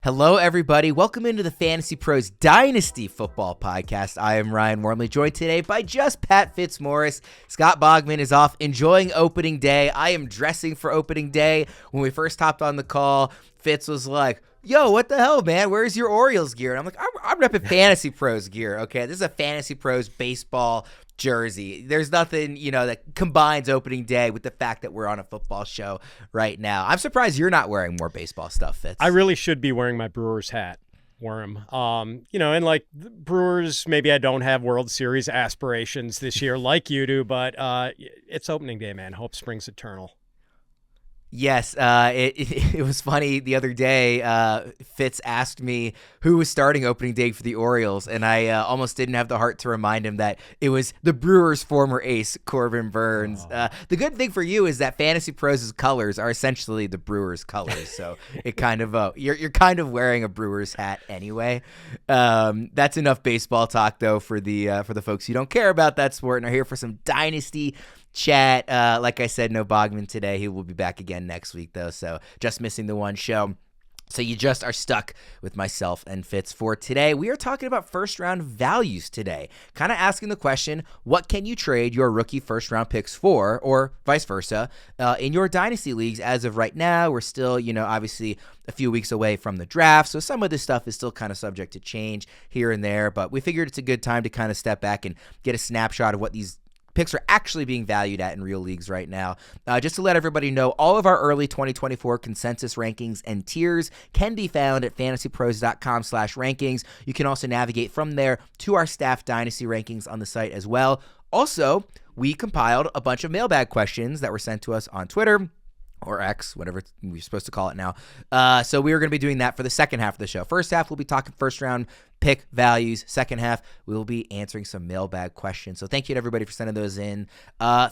Hello, everybody. Welcome into the Fantasy Pros Dynasty Football Podcast. I am Ryan Wormeli, joined today by just Pat Fitzmaurice. Scott Bogman is off enjoying opening day. I am dressing for opening day. When we first hopped on the call, Fitz was like, yo, what the hell, man? Where's your Orioles gear? And I'm like, I'm repping Fantasy Pros gear, okay? This is a Fantasy Pros baseball jersey. There's nothing, that combines opening day with the fact that we're on a football show right now. I'm surprised you're not wearing more baseball stuff, Fitz. I really should be wearing my Brewers hat, Worm. And like the Brewers, maybe I don't have World Series aspirations this year like you do, but it's opening day, man. Hope springs eternal. Yes, it was funny the other day. Fitz asked me who was starting opening day for the Orioles, and I almost didn't have the heart to remind him that it was the Brewers' former ace, Corbin Burns. The good thing for you is that Fantasy Pros' colors are essentially the Brewers' colors, so it kind of you're kind of wearing a Brewers hat anyway. That's enough baseball talk though for the folks who don't care about that sport and are here for some Dynasty chat. Like I said, no Bogman today. He will be back again next week though, so just missing the one show. So you just are stuck with myself and Fitz for today. We are talking about first round values today, kind of asking the question, what can you trade your rookie first round picks for, or vice versa, in your dynasty leagues as of right now? We're still, obviously a few weeks away from the draft, so some of this stuff is still kind of subject to change here and there, but we figured it's a good time to kind of step back and get a snapshot of what these picks are actually being valued at in real leagues right now. Just to let everybody know, all of our early 2024 consensus rankings and tiers can be found at fantasypros.com/rankings. You can also navigate from there to our staff dynasty rankings on the site as well. Also, we compiled a bunch of mailbag questions that were sent to us on Twitter, or X, whatever we're supposed to call it now. So we are going to be doing that for the second half of the show. First half, we'll be talking first round pick values. Second half, we will be answering some mailbag questions. So thank you to everybody for sending those in.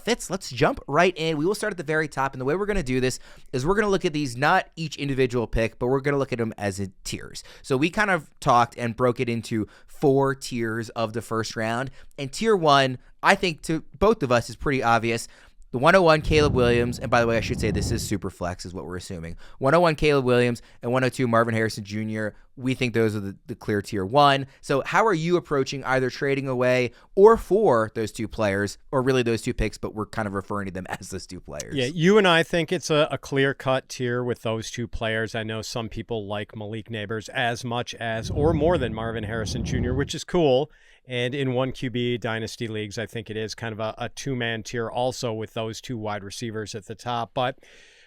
Fitz, let's jump right in. We will start at the very top. And the way we're going to do this is we're going to look at these, not each individual pick, but we're going to look at them as in tiers. So we kind of talked and broke it into 4 tiers of the first round. And tier 1, I think to both of us is pretty obvious. The 101 Caleb Williams, and by the way, I should say this is super flex is what we're assuming. 101 Caleb Williams and 102 Marvin Harrison Jr. We think those are the clear tier 1. So how are you approaching either trading away or for those two players, or really those two picks, but we're kind of referring to them as those two players? Yeah, you and I think it's a clear-cut tier with those two players. I know some people like Malik Neighbors as much as or more than Marvin Harrison Jr., which is cool. And in 1QB dynasty leagues, I think it is kind of a two-man tier also with those two wide receivers at the top. But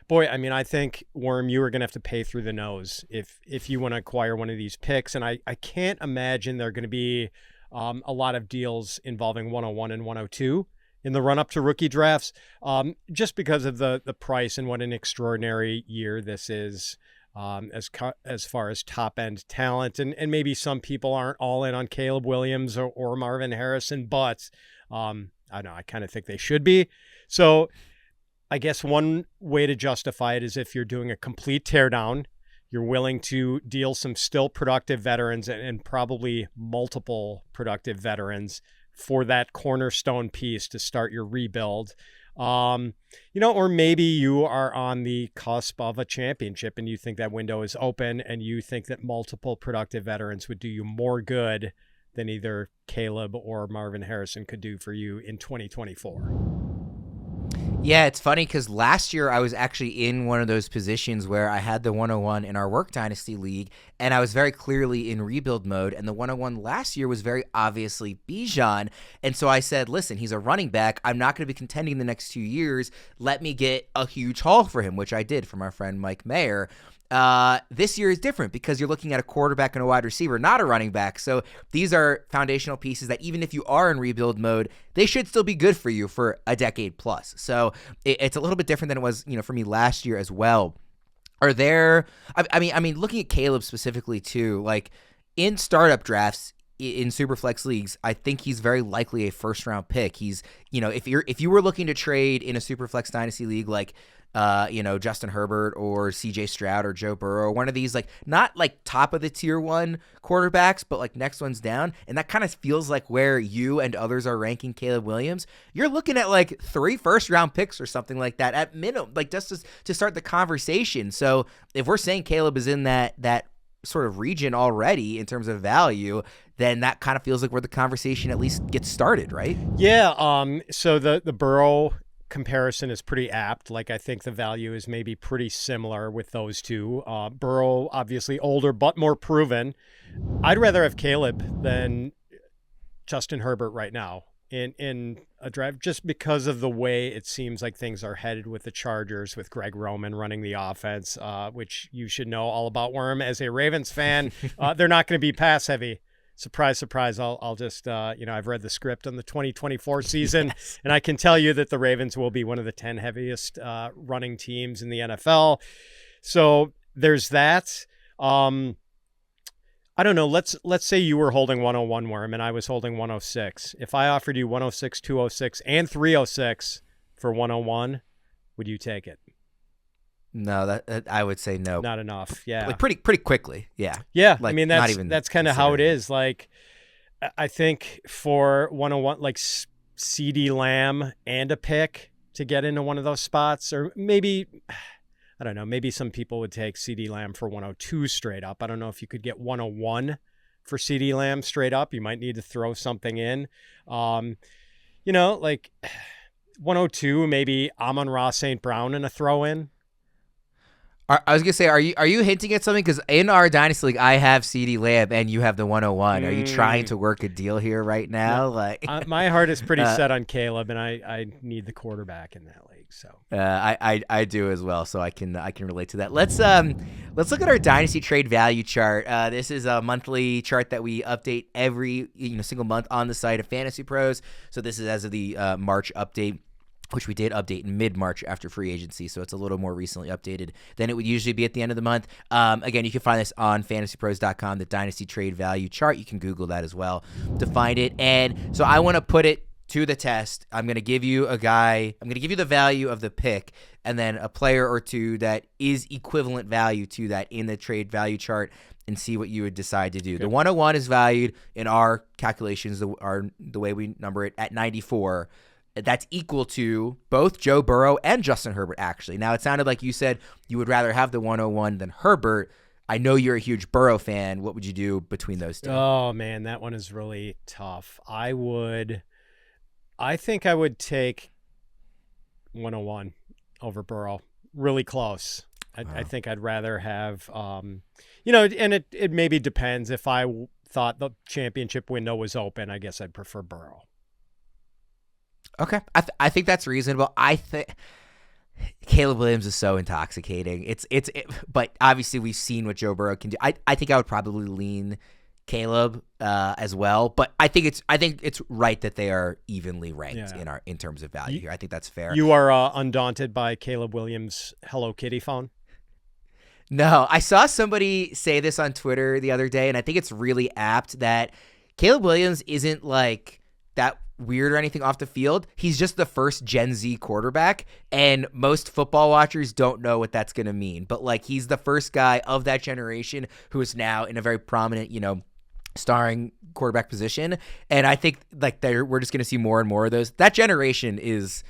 boy, I mean, I think, Worm, you are going to have to pay through the nose if you want to acquire one of these picks. And I can't imagine there are going to be a lot of deals involving 101 and 102 in the run-up to rookie drafts, just because of the price and what an extraordinary year this is. As far as top-end talent, and maybe some people aren't all in on Caleb Williams or Marvin Harrison, but I don't know, I kind of think they should be. So I guess one way to justify it is if you're doing a complete teardown, you're willing to deal some still productive veterans and probably multiple productive veterans for that cornerstone piece to start your rebuild. Or maybe you are on the cusp of a championship and you think that window is open and you think that multiple productive veterans would do you more good than either Caleb or Marvin Harrison could do for you in 2024. Yeah, it's funny because last year I was actually in one of those positions where I had the 101 in our work dynasty league, and I was very clearly in rebuild mode, and the 101 last year was very obviously Bijan. And so I said, listen, he's a running back. I'm not going to be contending the next 2 years. Let me get a huge haul for him, which I did from our friend Mike Mayer. This year is different because you're looking at a quarterback and a wide receiver, not a running back. So these are foundational pieces that even if you are in rebuild mode, they should still be good for you for a decade plus. So it's a little bit different than it was, for me last year as well. Are there, I mean, looking at Caleb specifically too, like in startup drafts, in Superflex leagues, I think he's very likely a first round pick. He's, if you were looking to trade in a Superflex dynasty league, like, Justin Herbert or CJ Stroud or Joe Burrow, one of these, like, not like top of the tier 1 quarterbacks, but like next ones down. And that kind of feels like where you and others are ranking Caleb Williams. You're looking at like 3 first round picks or something like that at minimum, like just to start the conversation. So if we're saying Caleb is in that sort of region already in terms of value, then that kind of feels like where the conversation at least gets started, right? Yeah. So the Burrow comparison is pretty apt. Like, I think the value is maybe pretty similar with those two. Burrow, obviously older but more proven. I'd rather have Caleb than Justin Herbert right now in a drive, just because of the way it seems like things are headed with the Chargers, with Greg Roman running the offense, which you should know all about, Worm. As a Ravens fan, they're not going to be pass heavy. Surprise, surprise. I'll just, I've read the script on the 2024 season, yes, and I can tell you that the Ravens will be one of the 10 heaviest running teams in the NFL. So there's that. I don't know. Let's say you were holding 101, Worm, and I was holding 106. If I offered you 106, 206, and 306 for 101, would you take it? No, that I would say no. Not enough. Yeah. Like pretty quickly. Yeah. Yeah. Like, I mean, that's kind of how it is. Like, I think for 101, like CD Lamb and a pick to get into one of those spots, or maybe, I don't know, maybe some people would take CD Lamb for 102 straight up. I don't know if you could get 101 for CD Lamb straight up. You might need to throw something in. Like 102, maybe Amon-Ra St. Brown in a throw in. I was gonna say, are you hinting at something? Because in our Dynasty League, I have CD Lamb and you have the 101. Are you trying to work a deal here right now? Like, my heart is pretty set on Caleb, and I need the quarterback in that league. So I do as well. So I can relate to that. Let's look at our Dynasty trade value chart. This is a monthly chart that we update every single month on the site of Fantasy Pros. So this is as of the March update, which we did update in mid-March after free agency, so it's a little more recently updated than it would usually be at the end of the month. Again, you can find this on fantasypros.com, the Dynasty Trade Value chart. You can Google that as well to find it. And so I want to put it to the test. I'm going to give you the value of the pick, and then a player or two that is equivalent value to that in the trade value chart, and see what you would decide to do. Okay. The 101 is valued in our calculations, the way we number it, at 94. That's equal to both Joe Burrow and Justin Herbert, actually. Now, it sounded like you said you would rather have the 101 than Herbert. I know you're a huge Burrow fan. What would you do between those two? Oh, man, that one is really tough. I think I would take 101 over Burrow. Really close. I think I'd rather have, and it maybe depends. If I thought the championship window was open, I guess I'd prefer Burrow. Okay, I think that's reasonable. I think Caleb Williams is so intoxicating. But obviously we've seen what Joe Burrow can do. I think I would probably lean Caleb as well. But I think it's right that they are evenly ranked in terms of value here. I think that's fair. You are undaunted by Caleb Williams' Hello Kitty phone? No, I saw somebody say this on Twitter the other day, and I think it's really apt that Caleb Williams isn't like that weird or anything off the field. He's just the first Gen Z quarterback, and most football watchers don't know what that's going to mean. But like, he's the first guy of that generation who is now in a very prominent, starring quarterback position. And I think like we're just going to see more and more of those. That generation is,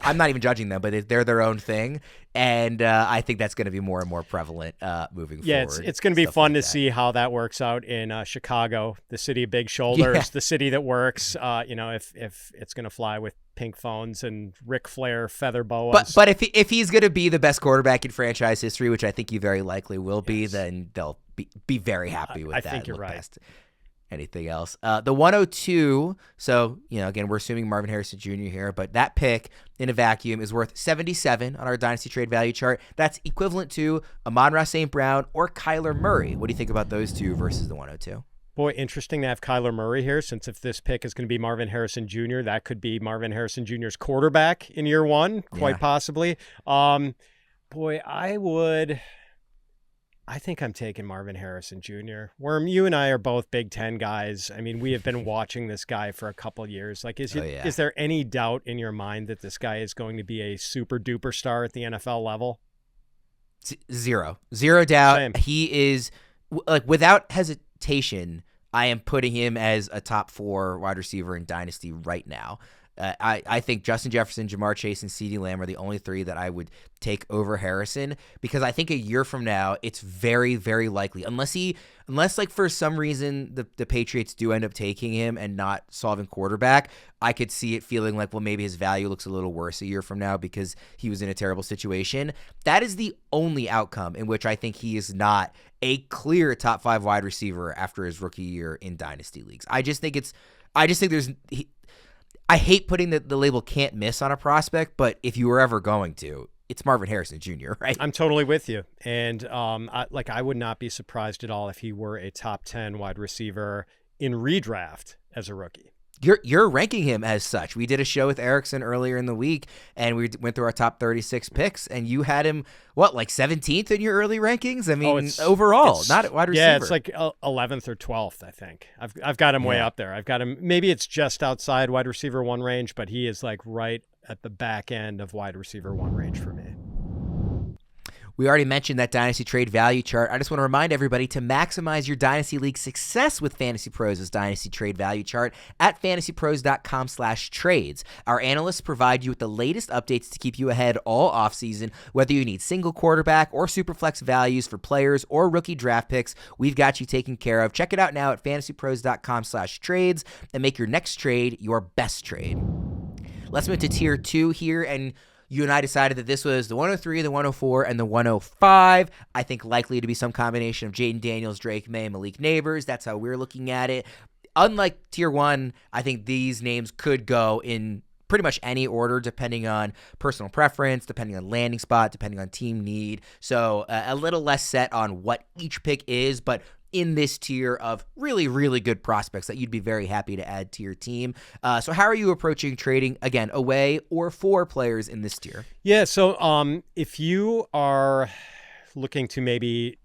I'm not even judging them, but they're their own thing. And I think that's going to be more and more prevalent moving forward. Yeah, it's going to be fun to see how that works out in Chicago, the city of big shoulders, the city that works. If it's going to fly with pink phones and Ric Flair feather boas. But if he's going to be the best quarterback in franchise history, which I think he very likely will be, then they'll be very happy with that. I think you're right. Anything else? The 102, so, again, we're assuming Marvin Harrison Jr. here, but that pick in a vacuum is worth 77 on our Dynasty Trade Value chart. That's equivalent to Amon-Ra St. Brown or Kyler Murray. What do you think about those two versus the 102? Boy, interesting to have Kyler Murray here, since if this pick is going to be Marvin Harrison Jr., that could be Marvin Harrison Jr.'s quarterback in year one, quite possibly. I think I'm taking Marvin Harrison Jr. Worm, you and I are both Big Ten guys. I mean, we have been watching this guy for a couple of years. Like, is there any doubt in your mind that this guy is going to be a super duper star at the NFL level? Zero doubt. Same. He is, like, without hesitation, I am putting him as a top 4 wide receiver in Dynasty right now. I think Justin Jefferson, Jamar Chase, and CeeDee Lamb are the only three that I would take over Harrison, because I think a year from now it's very, very likely, unless like for some reason the Patriots do end up taking him and not solving quarterback, I could see it feeling like, well, maybe his value looks a little worse a year from now because he was in a terrible situation. That is the only outcome in which I think he is not a clear top 5 wide receiver after his rookie year in dynasty leagues. I hate putting the label can't miss on a prospect, but if you were ever going to, it's Marvin Harrison Jr., right? I'm totally with you. And I would not be surprised at all if he were a top 10 wide receiver in redraft as a rookie. You're ranking him as such. We did a show with Erickson earlier in the week, and we went through our top 36 picks, and you had him, like 17th in your early rankings? I mean, overall, not wide receiver. Yeah, it's like 11th or 12th, I think. I've got him way up there. I've got him, maybe it's just outside wide receiver 1 range, but he is like right at the back end of wide receiver 1 range for me. We already mentioned that Dynasty Trade Value chart. I just want to remind everybody to maximize your Dynasty League success with Fantasy Pros' Dynasty Trade Value chart at fantasypros.com/trades. Our analysts provide you with the latest updates to keep you ahead all offseason. Whether you need single quarterback or superflex values for players or rookie draft picks, we've got you taken care of. Check it out now at fantasypros.com/trades and make your next trade your best trade. Let's move to tier 2 here, and you and I decided that this was the 103, the 104, and the 105. I think likely to be some combination of Jayden Daniels, Drake May, and Malik Neighbors. That's how we're looking at it. Unlike tier 1, I think these names could go in pretty much any order depending on personal preference, depending on landing spot, depending on team need. So a little less set on what each pick is, but in this tier of really, really good prospects that you'd be very happy to add to your team. So how are you approaching trading, again, away or for players in this tier? Yeah, so if you are looking to maybe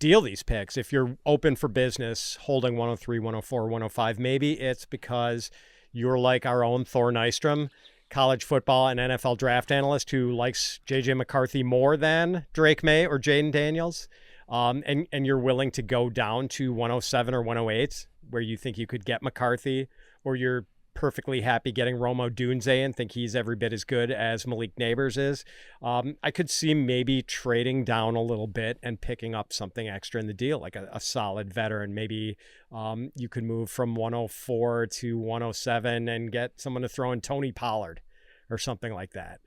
deal these picks, if you're open for business holding 103, 104, 105, maybe it's because you're like our own Thor Nystrom, college football and NFL draft analyst who likes J.J. McCarthy more than Drake May or Jayden Daniels. And you're willing to go down to 107 or 108 where you think you could get McCarthy, or you're perfectly happy getting Rome Odunze and think he's every bit as good as Malik Neighbors is. I could see maybe trading down a little bit and picking up something extra in the deal, like a solid veteran. Maybe you could move from 104 to 107 and get someone to throw in Tony Pollard or something like that.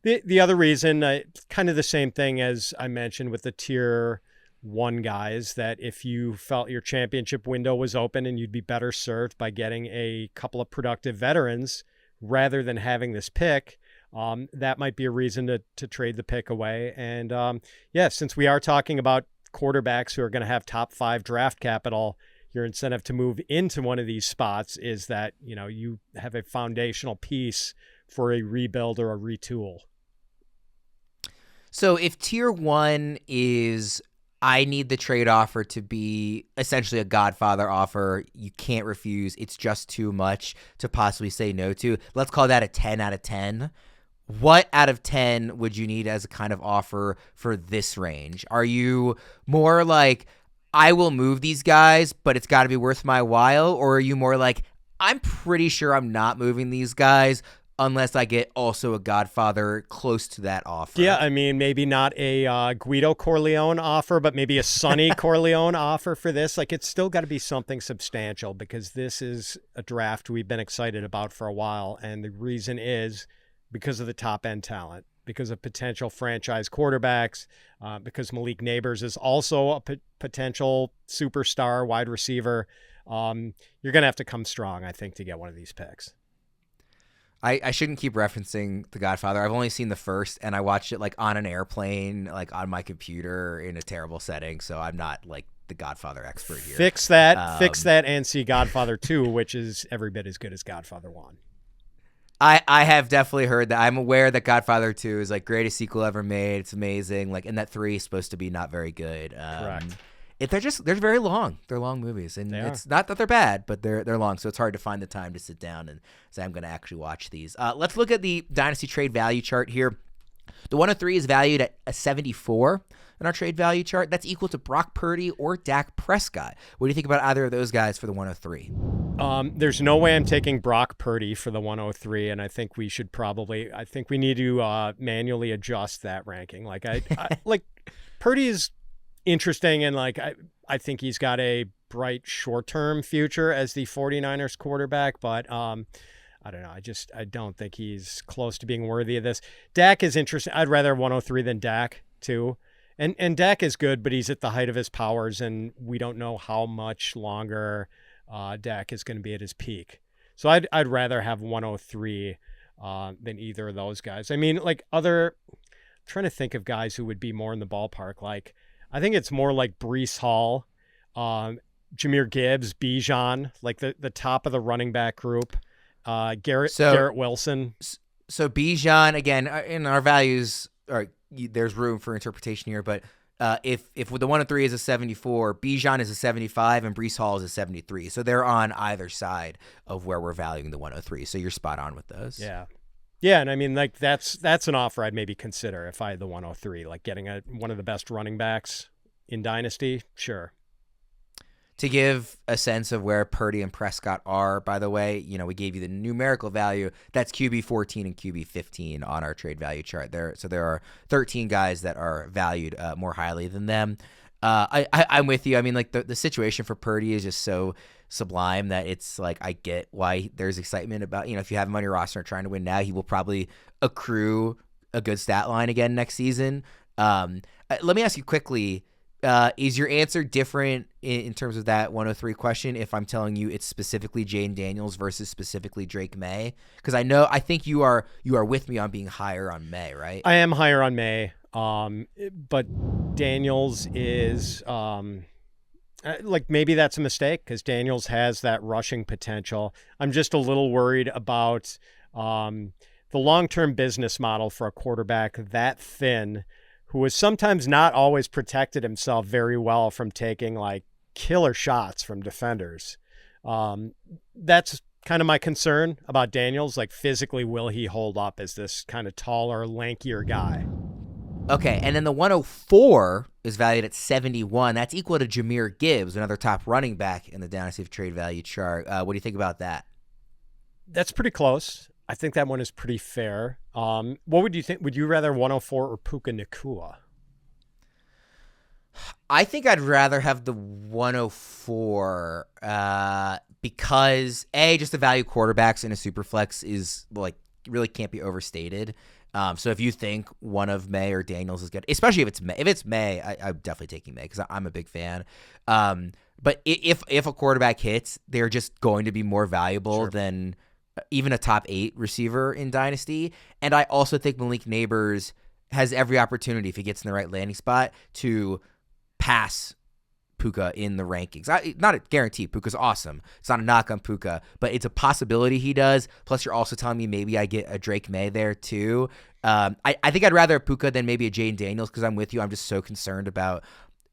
The other reason, kind of the same thing as I mentioned with the tier 1 guys, that if you felt your championship window was open and you'd be better served by getting a couple of productive veterans rather than having this pick, that might be a reason to trade the pick away. And since we are talking about quarterbacks who are going to have top 5 draft capital, your incentive to move into one of these spots is that, you have a foundational piece for a rebuild or a retool. So if tier 1 is, I need the trade offer to be essentially a Godfather offer, you can't refuse, it's just too much to possibly say no to, let's call that a 10 out of 10. What out of 10 would you need as a kind of offer for this range? Are you more like, I will move these guys, but it's got to be worth my while? Or are you more like, I'm pretty sure I'm not moving these guys unless I get also a Godfather close to that offer? Yeah, I mean, maybe not a Guido Corleone offer, but maybe a Sonny Corleone offer for this. Like, it's still got to be something substantial, because this is a draft we've been excited about for a while. And the reason is because of the top-end talent, because of potential franchise quarterbacks, because Malik Neighbors is also a potential superstar wide receiver. You're going to have to come strong, I think, to get one of these picks. I shouldn't keep referencing The Godfather. I've only seen the first, and I watched it like on an airplane, like on my computer in a terrible setting. So I'm not like the Godfather expert here. Fix that, and see Godfather 2, which is every bit as good as Godfather 1. I have definitely heard that. I'm aware that Godfather 2 is like greatest sequel ever made. It's amazing. Like, and that 3 is supposed to be not very good. Correct. They're very long. They're long movies, and it's not that they're bad, but they're long. So it's hard to find the time to sit down and say I'm going to actually watch these. Let's look at the Dynasty Trade Value chart here. The 103 is valued at a 74 in our trade value chart. That's equal to Brock Purdy or Dak Prescott. What do you think about either of those guys for the 103? There's no way I'm taking Brock Purdy for the 103, and I think we need to manually adjust that ranking. Like I like Purdy is interesting, and like I think he's got a bright short-term future as the 49ers quarterback, but I don't know. I don't think he's close to being worthy of this. Dak is interesting. I'd rather 103 than Dak too. And Dak is good, but he's at the height of his powers, and we don't know how much longer Dak is going to be at his peak. So I'd rather have 103 than either of those guys. I mean, I'm trying to think of guys who would be more in the ballpark. Like, I think it's more like Breece Hall, Jahmyr Gibbs, Bijan, like the top of the running back group, Garrett Wilson. So Bijan, again, in our values, there's room for interpretation here, but if the 103 is a 74, Bijan is a 75, and Breece Hall is a 73. So they're on either side of where we're valuing the 103. So you're spot on with those. Yeah. Yeah, and I mean, like that's an offer I'd maybe consider if I had the 103, like getting one of the best running backs in Dynasty. Sure. To give a sense of where Purdy and Prescott are, by the way, we gave you the numerical value. That's QB 14 and QB 15 on our trade value chart there. So there are 13 guys that are valued more highly than them. I'm with you. I mean, like the situation for Purdy is just so sublime that it's like I get why there's excitement about, if you have him on your roster and trying to win now, he will probably accrue a good stat line again next season. Let me ask you quickly, is your answer different in terms of that 103 question if I'm telling you it's specifically Jayden Daniels versus specifically Drake May? Because I think you are with me on being higher on May, right? I am higher on May, but Daniels is like maybe that's a mistake because Daniels has that rushing potential. I'm just a little worried about the long-term business model for a quarterback that thin, who has sometimes not always protected himself very well from taking like killer shots from defenders. That's kind of my concern about Daniels. Like physically, will he hold up as this kind of taller, lankier guy? Okay, and then the 104 is valued at 71. That's equal to Jahmyr Gibbs, another top running back in the Dynasty trade value chart. What do you think about that? That's pretty close. I think that one is pretty fair. What would you think? Would you rather 104 or Puka Nacua? I think I'd rather have the 104 because just the value quarterbacks in a super flex is like really can't be overstated. So if you think one of May or Daniels is good, especially if it's May, I'm definitely taking May because I'm a big fan. But if a quarterback hits, they're just going to be more valuable than even a top 8 receiver in Dynasty. And I also think Malik Neighbors has every opportunity, if he gets in the right landing spot, to pass Puka in the rankings. Not a guarantee. Puka's awesome. It's not a knock on Puka, but it's a possibility he does. Plus, you're also telling me maybe I get a Drake May there too. I think I'd rather have Puka than maybe a Jayden Daniels because I'm with you. I'm just so concerned about,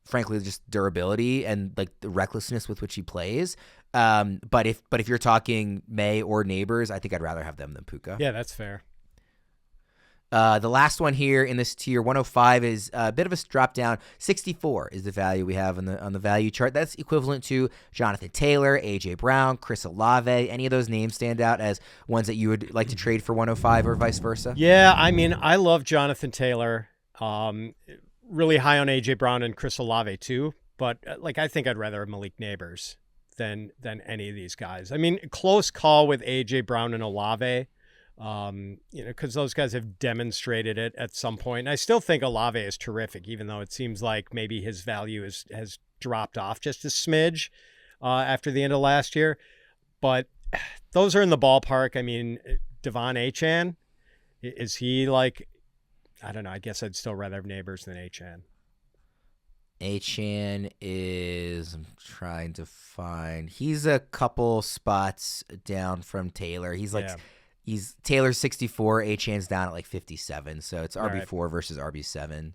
frankly, just durability and like the recklessness with which he plays. But if you're talking May or Neighbors, I think I'd rather have them than Puka. Yeah, that's fair. The last one here in this tier, 105, is a bit of a drop down. 64 is the value we have on the value chart. That's equivalent to Jonathan Taylor, A.J. Brown, Chris Olave. Any of those names stand out as ones that you would like to trade for 105 or vice versa? Yeah, I mean, I love Jonathan Taylor. Really high on A.J. Brown and Chris Olave too. But I think I'd rather have Malik Neighbors than any of these guys. I mean, close call with A.J. Brown and Olave. Because those guys have demonstrated it at some point. And I still think Olave is terrific, even though it seems like maybe his value has dropped off just a smidge after the end of last year. But those are in the ballpark. I mean, Devon Achane, is he like, I don't know, I guess I'd still rather have Neighbors than Achane. Achane is, I'm trying to find, he's a couple spots down from Taylor. He's like... Yeah. He's Taylor's 64, Achane's down at like 57, so it's RB4 versus RB7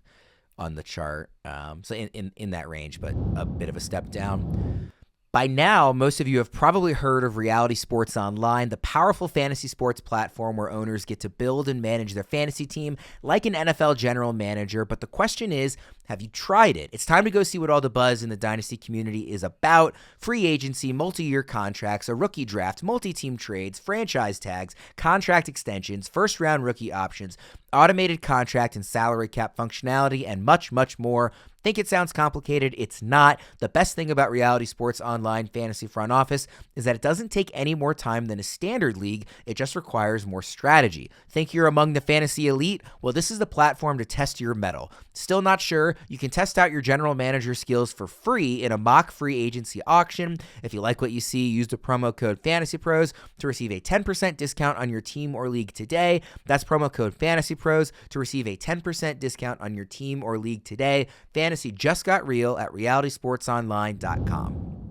on the chart. So in that range, but a bit of a step down. By now, most of you have probably heard of Reality Sports Online, the powerful fantasy sports platform where owners get to build and manage their fantasy team like an NFL general manager. But the question is, Have you tried it? It's time to go see what all the buzz in the Dynasty community is about. Free agency, multi-year contracts, a rookie draft, multi-team trades, franchise tags, contract extensions, first-round rookie options, automated contract and salary cap functionality, and much, much more. Think it sounds complicated? It's not. The best thing about Reality Sports Online Fantasy Front Office is that it doesn't take any more time than a standard league. It just requires more strategy. Think you're among the fantasy elite? Well, this is the platform to test your mettle. Still not sure? You can test out your general manager skills for free in a mock free agency auction. If you like what you see, use the promo code FantasyPros to receive a 10% discount on your team or league today. That's promo code FantasyPros to receive a 10% discount on your team or league today. Fantasy just got real at realitysportsonline.com.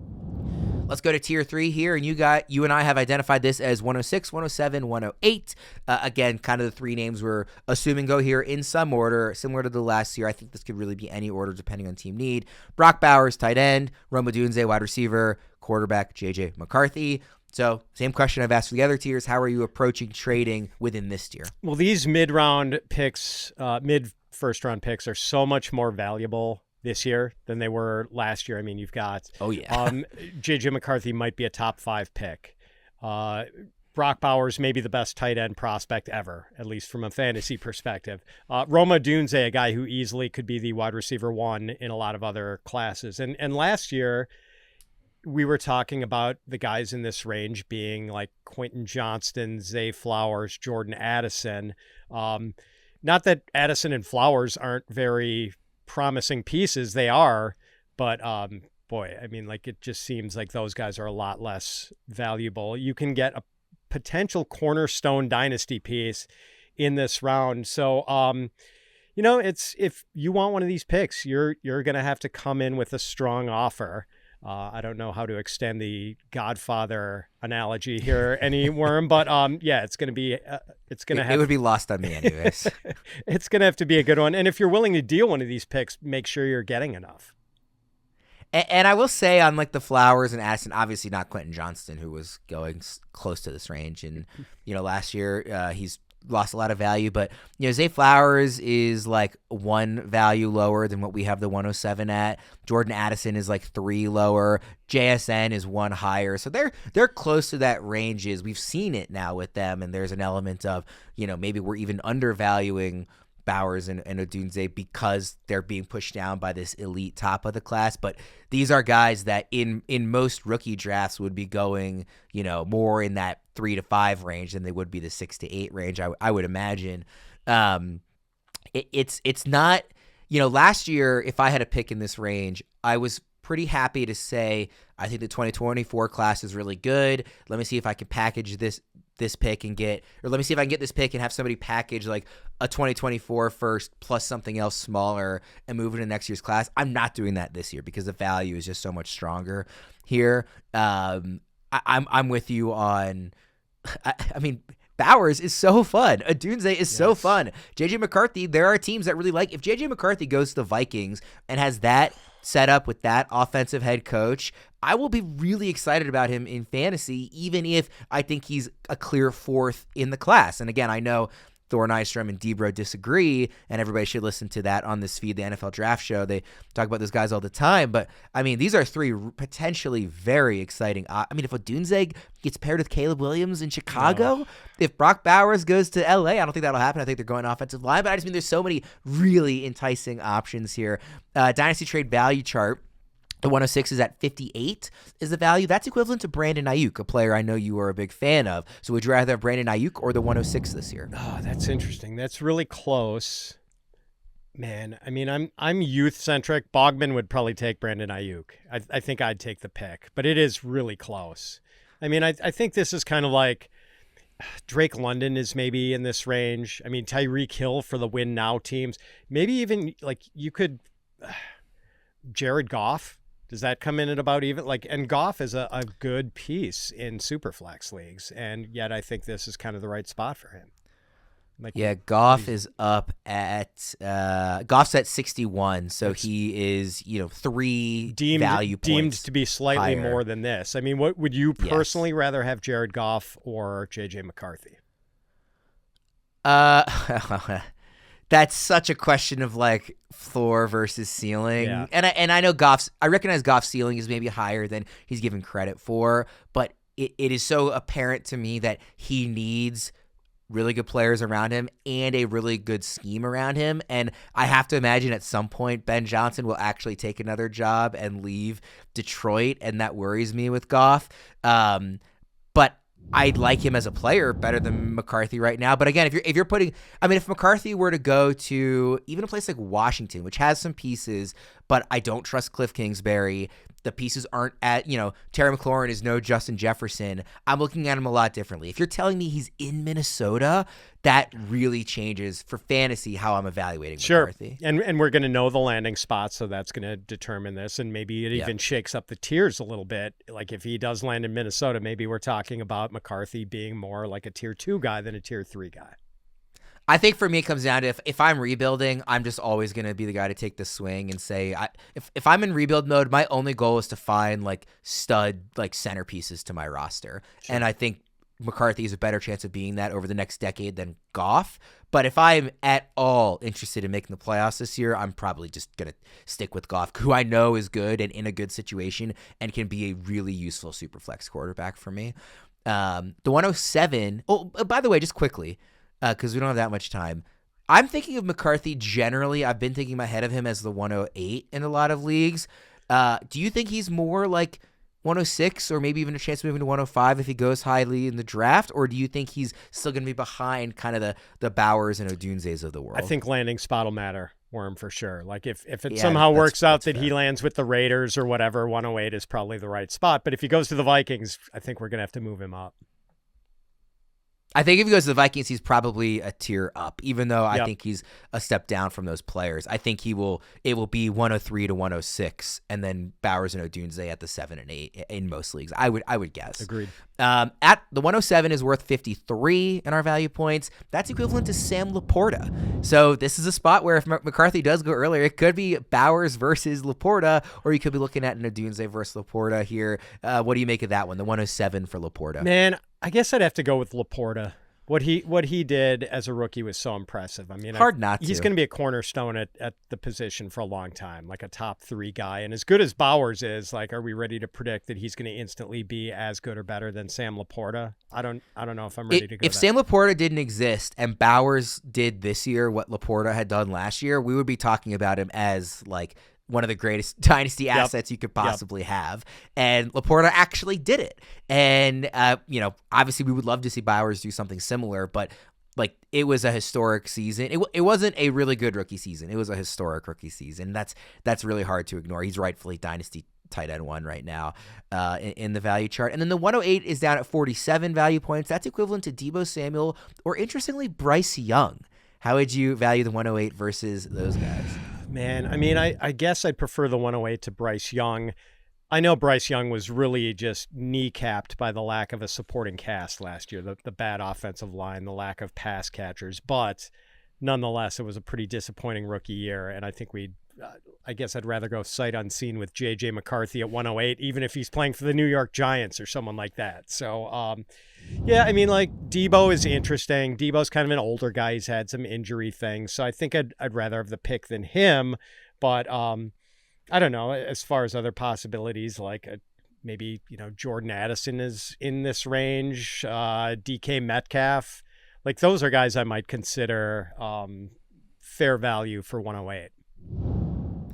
Let's go to tier 3 here, and you and I have identified this as 106, 107, 108. Again, kind of the 3 names we're assuming go here in some order, similar to the last year. I think this could really be any order depending on team need. Brock Bowers, tight end. Rome Odunze, wide receiver. Quarterback, J.J McCarthy. So, same question I've asked for the other tiers. How are you approaching trading within this tier? Well, these mid-round picks, mid-first-round picks are so much more valuable this year than they were last year. I mean, you've got J.J. McCarthy might be a top 5 pick. Brock Bowers may be the best tight end prospect ever, at least from a fantasy perspective. Rome Odunze, a guy who easily could be the wide receiver 1 in a lot of other classes. And last year, we were talking about the guys in this range being like Quentin Johnston, Zay Flowers, Jordan Addison. Not that Addison and Flowers aren't very promising pieces, they are, but boy, I mean, like, it just seems like those guys are a lot less valuable. You can get a potential cornerstone dynasty piece in this round. So it's, if you want one of these picks, you're gonna have to come in with a strong offer. I don't know how to extend the Godfather analogy here, any worm, but it's going to be, it would be lost on me anyways. It's going to have to be a good one. And if you're willing to deal one of these picks, make sure you're getting enough. And I will say on like the Flowers and Addison, obviously not Quentin Johnston, who was going close to this range. And, last year he's lost a lot of value, but Zay Flowers is like 1 value lower than what we have the 107 at. Jordan Addison is like 3 lower. JSN is 1 higher. So they're close to that ranges. We've seen it now with them, and there's an element of, maybe we're even undervaluing Bowers and Odunze because they're being pushed down by this elite top of the class. But these are guys that in most rookie drafts would be going, more in that 3 to 5 range than they would be the 6 to 8 range, I would imagine. It's not, last year, if I had a pick in this range, I was pretty happy to say, I think the 2024 class is really good. Let me see if I can package this pick and let me see if I can get this pick and have somebody package like a 2024 first plus something else smaller and move it to next year's class. I'm not doing that this year because the value is just so much stronger here. I'm with you on, I mean, Bowers is so fun. Odunze is so fun. J.J. McCarthy, there are teams that really like, if J.J. McCarthy goes to the Vikings and has that set up with that offensive head coach, I will be really excited about him in fantasy, even if I think he's a clear 4th in the class. And again, I know Thor Nystrom and Deebo disagree, and everybody should listen to that on this feed, the NFL Draft Show. They talk about those guys all the time, but I mean, these are 3 potentially very exciting. I mean, if Odunze gets paired with Caleb Williams in Chicago, if Brock Bowers goes to LA, I don't think that'll happen. I think they're going offensive line, but I just mean there's so many really enticing options here. Dynasty trade value chart. The 106 is at 58 is the value. That's equivalent to Brandon Aiyuk, a player I know you are a big fan of. So would you rather have Brandon Aiyuk or the 106 this year? Oh, that's interesting. That's really close. Man, I mean, I'm youth-centric. Bogman would probably take Brandon Aiyuk. I think I'd take the pick, but it is really close. I mean, I think this is kind of like Drake London is maybe in this range. I mean, Tyreek Hill for the win now teams. Maybe even like you could Jared Goff. Does that come in at about even? Like, and Goff is a good piece in Superflex leagues, and yet I think this is kind of the right spot for him. Like, yeah, Goff is up at Goff's at 61, so he is 3 value points deemed to be slightly higher. More than this. I mean, what would you personally rather have, Jared Goff or J.J. McCarthy? That's such a question of like floor versus ceiling. Yeah. And I know I recognize Goff's ceiling is maybe higher than he's given credit for, but it is so apparent to me that he needs really good players around him and a really good scheme around him. And I have to imagine at some point Ben Johnson will actually take another job and leave Detroit, and that worries me with Goff. But I like him as a player better than McCarthy right now. But again, if you're putting, I mean, if McCarthy were to go to even a place like Washington, which has some pieces, but I don't trust Cliff Kingsbury. The pieces aren't Terry McLaurin is no Justin Jefferson. I'm looking at him a lot differently. If you're telling me he's in Minnesota, that really changes for fantasy how I'm evaluating McCarthy. And we're going to know the landing spots, so that's going to determine this. And maybe it even shakes up the tiers a little bit. Like if he does land in Minnesota, maybe we're talking about McCarthy being more like a tier 2 guy than a tier 3 guy. I think for me, it comes down to if I'm rebuilding, I'm just always going to be the guy to take the swing and say, if I'm in rebuild mode, my only goal is to find like stud, like centerpieces to my roster. Sure. And I think McCarthy has a better chance of being that over the next decade than Goff. But if I'm at all interested in making the playoffs this year, I'm probably just going to stick with Goff, who I know is good and in a good situation and can be a really useful super flex quarterback for me. The 107. Oh, by the way, just quickly, because we don't have that much time. I'm thinking of McCarthy generally. I've been thinking ahead of him as the 108 in a lot of leagues. Do you think he's more like 106 or maybe even a chance of moving to 105 if he goes highly in the draft? Or do you think he's still going to be behind kind of the Bowers and Odunzes of the world? I think landing spot will matter, Worm, for sure. Like if it somehow works out that he lands with the Raiders or whatever, 108 is probably the right spot. But if he goes to the Vikings, I think we're going to have to move him up. I think if he goes to the Vikings, he's probably a tier up, even though I think he's a step down from those players. I think it will be 103 to 106, and then Bowers and Odunze at the 7 and 8 in most leagues. I would guess. Agreed. At the 107 is worth 53 in our value points. That's equivalent to Sam LaPorta. So this is a spot where if McCarthy does go earlier, it could be Bowers versus LaPorta, or you could be looking at an Odunze versus LaPorta here. What do you make of that one? The 107 for LaPorta. Man, I guess I'd have to go with LaPorta. What he did as a rookie was so impressive. I mean, hard not to. He's going to be a cornerstone at the position for a long time, like a top 3 guy. And as good as Bowers is, like, are we ready to predict that he's going to instantly be as good or better than Sam LaPorta? I don't know if I'm ready to go. If Sam LaPorta didn't exist and Bowers did this year what LaPorta had done last year, we would be talking about him as like one of the greatest dynasty assets you could possibly have. And LaPorta actually did it. And, obviously we would love to see Bowers do something similar, but like it was a historic season. It wasn't a really good rookie season. It was a historic rookie season. That's really hard to ignore. He's rightfully dynasty tight end 1 right now in the value chart. And then the 108 is down at 47 value points. That's equivalent to Deebo Samuel or, interestingly, Bryce Young. How would you value the 108 versus those guys? Man, I mean, I guess I'd prefer the 108 to Bryce Young. I know Bryce Young was really just kneecapped by the lack of a supporting cast last year, the bad offensive line, the lack of pass catchers. But nonetheless, it was a pretty disappointing rookie year. And I think I guess I'd rather go sight unseen with J.J. McCarthy at 108, even if he's playing for the New York Giants or someone like that. So, yeah, I mean, like, Deebo is interesting. Deebo's kind of an older guy. He's had some injury things. So I think I'd rather have the pick than him. But I don't know. As far as other possibilities, like maybe, Jordan Addison is in this range, DK Metcalf. Like, those are guys I might consider fair value for 108.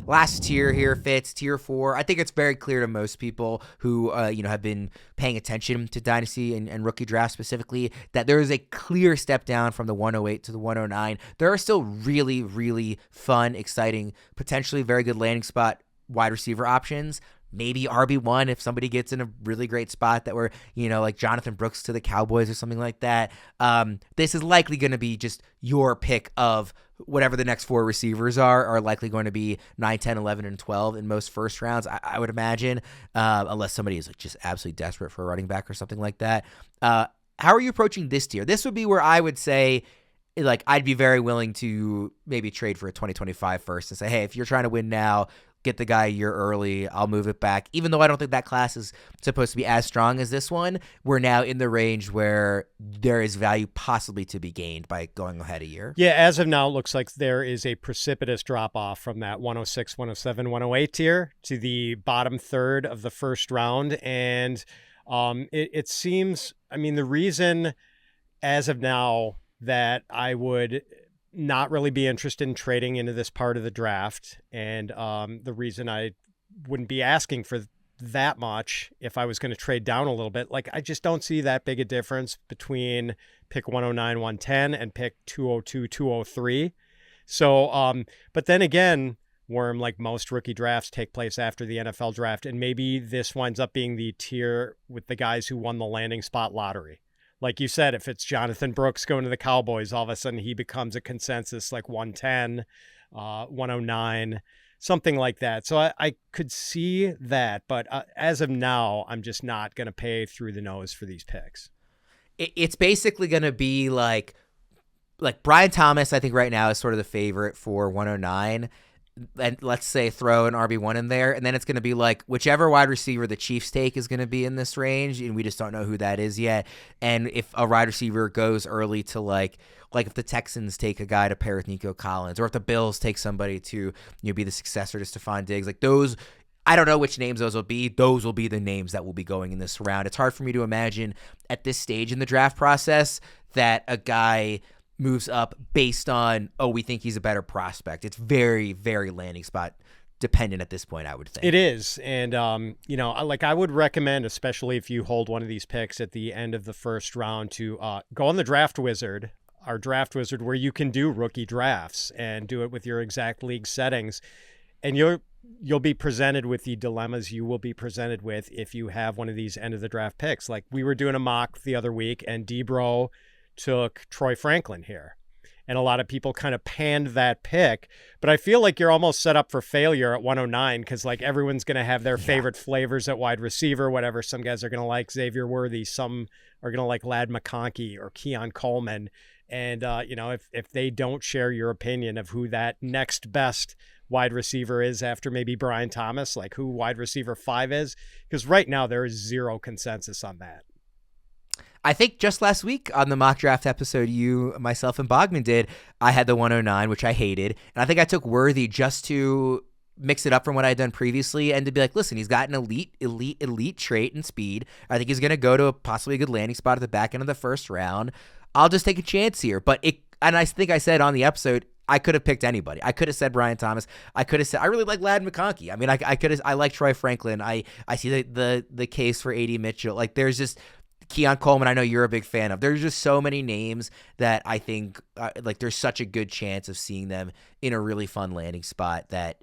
Last tier here, Fitz, tier 4. I think it's very clear to most people who, have been paying attention to Dynasty and rookie draft specifically that there is a clear step down from the 108 to the 109. There are still really, really fun, exciting, potentially very good landing spot wide receiver options. Maybe RB1 if somebody gets in a really great spot that we're, like Jonathan Brooks to the Cowboys or something like that. This is likely going to be just your pick of whatever the next 4 receivers are likely going to be 9, 10, 11, and 12 in most first rounds, I would imagine, unless somebody is just absolutely desperate for a running back or something like that. How are you approaching this tier? This would be where I would say, like, I'd be very willing to maybe trade for a 2025 first and say, hey, if you're trying to win now, get the guy a year early. I'll move it back. Even though I don't think that class is supposed to be as strong as this one, we're now in the range where there is value possibly to be gained by going ahead a year. Yeah, as of now, it looks like there is a precipitous drop-off from that 106, 107, 108 tier to the bottom third of the first round. And it seems, I mean, the reason as of now that I would not really be interested in trading into this part of the draft. And the reason I wouldn't be asking for that much if I was going to trade down a little bit, like I just don't see that big a difference between pick 109, 110 and pick 202, 203. So, but then again, Worm, like most rookie drafts take place after the NFL draft, and maybe this winds up being the tier with the guys who won the landing spot lottery. Like you said, if it's Jonathan Brooks going to the Cowboys, all of a sudden he becomes a consensus like 110, 109, something like that. So I could see that. But as of now, I'm just not going to pay through the nose for these picks. It's basically going to be like Brian Thomas, I think right now is sort of the favorite for 109. And let's say throw an RB1 in there, and then it's going to be like whichever wide receiver the Chiefs take is going to be in this range, and we just don't know who that is yet. And if a wide receiver goes early to like if the Texans take a guy to pair with Nico Collins, or if the Bills take somebody to be the successor to Stephon Diggs, like those, I don't know which names those will be. Those will be the names that will be going in this round. It's hard for me to imagine at this stage in the draft process that a guy moves up based on, we think he's a better prospect. It's very, very landing spot dependent at this point, I would think. It is. And, I would recommend, especially if you hold one of these picks at the end of the first round, to go on the Draft Wizard, our Draft Wizard, where you can do rookie drafts and do it with your exact league settings. And you'll be presented with the dilemmas you will be presented with if you have one of these end of the draft picks. Like we were doing a mock the other week, and Deebo took Troy Franklin here. And a lot of people kind of panned that pick. But I feel like you're almost set up for failure at 109 because like everyone's going to have their favorite flavors at wide receiver, whatever. Some guys are going to like Xavier Worthy. Some are going to like Ladd McConkey or Keon Coleman. And, if they don't share your opinion of who that next best wide receiver is after maybe Brian Thomas, like who wide receiver 5 is, because right now there is zero consensus on that. I think just last week on the mock draft episode you, myself, and Bogman did, I had the 109, which I hated. And I think I took Worthy just to mix it up from what I had done previously and to be like, listen, he's got an elite trait and speed. I think he's going to go to possibly a good landing spot at the back end of the first round. I'll just take a chance here. And I think I said on the episode, I could have picked anybody. I could have said Brian Thomas. I could have said I really like Ladd McConkey. I mean, I like Troy Franklin. I see the case for A.D. Mitchell. Like there's just Keon Coleman, I know you're a big fan of. There's just so many names that I think there's such a good chance of seeing them in a really fun landing spot that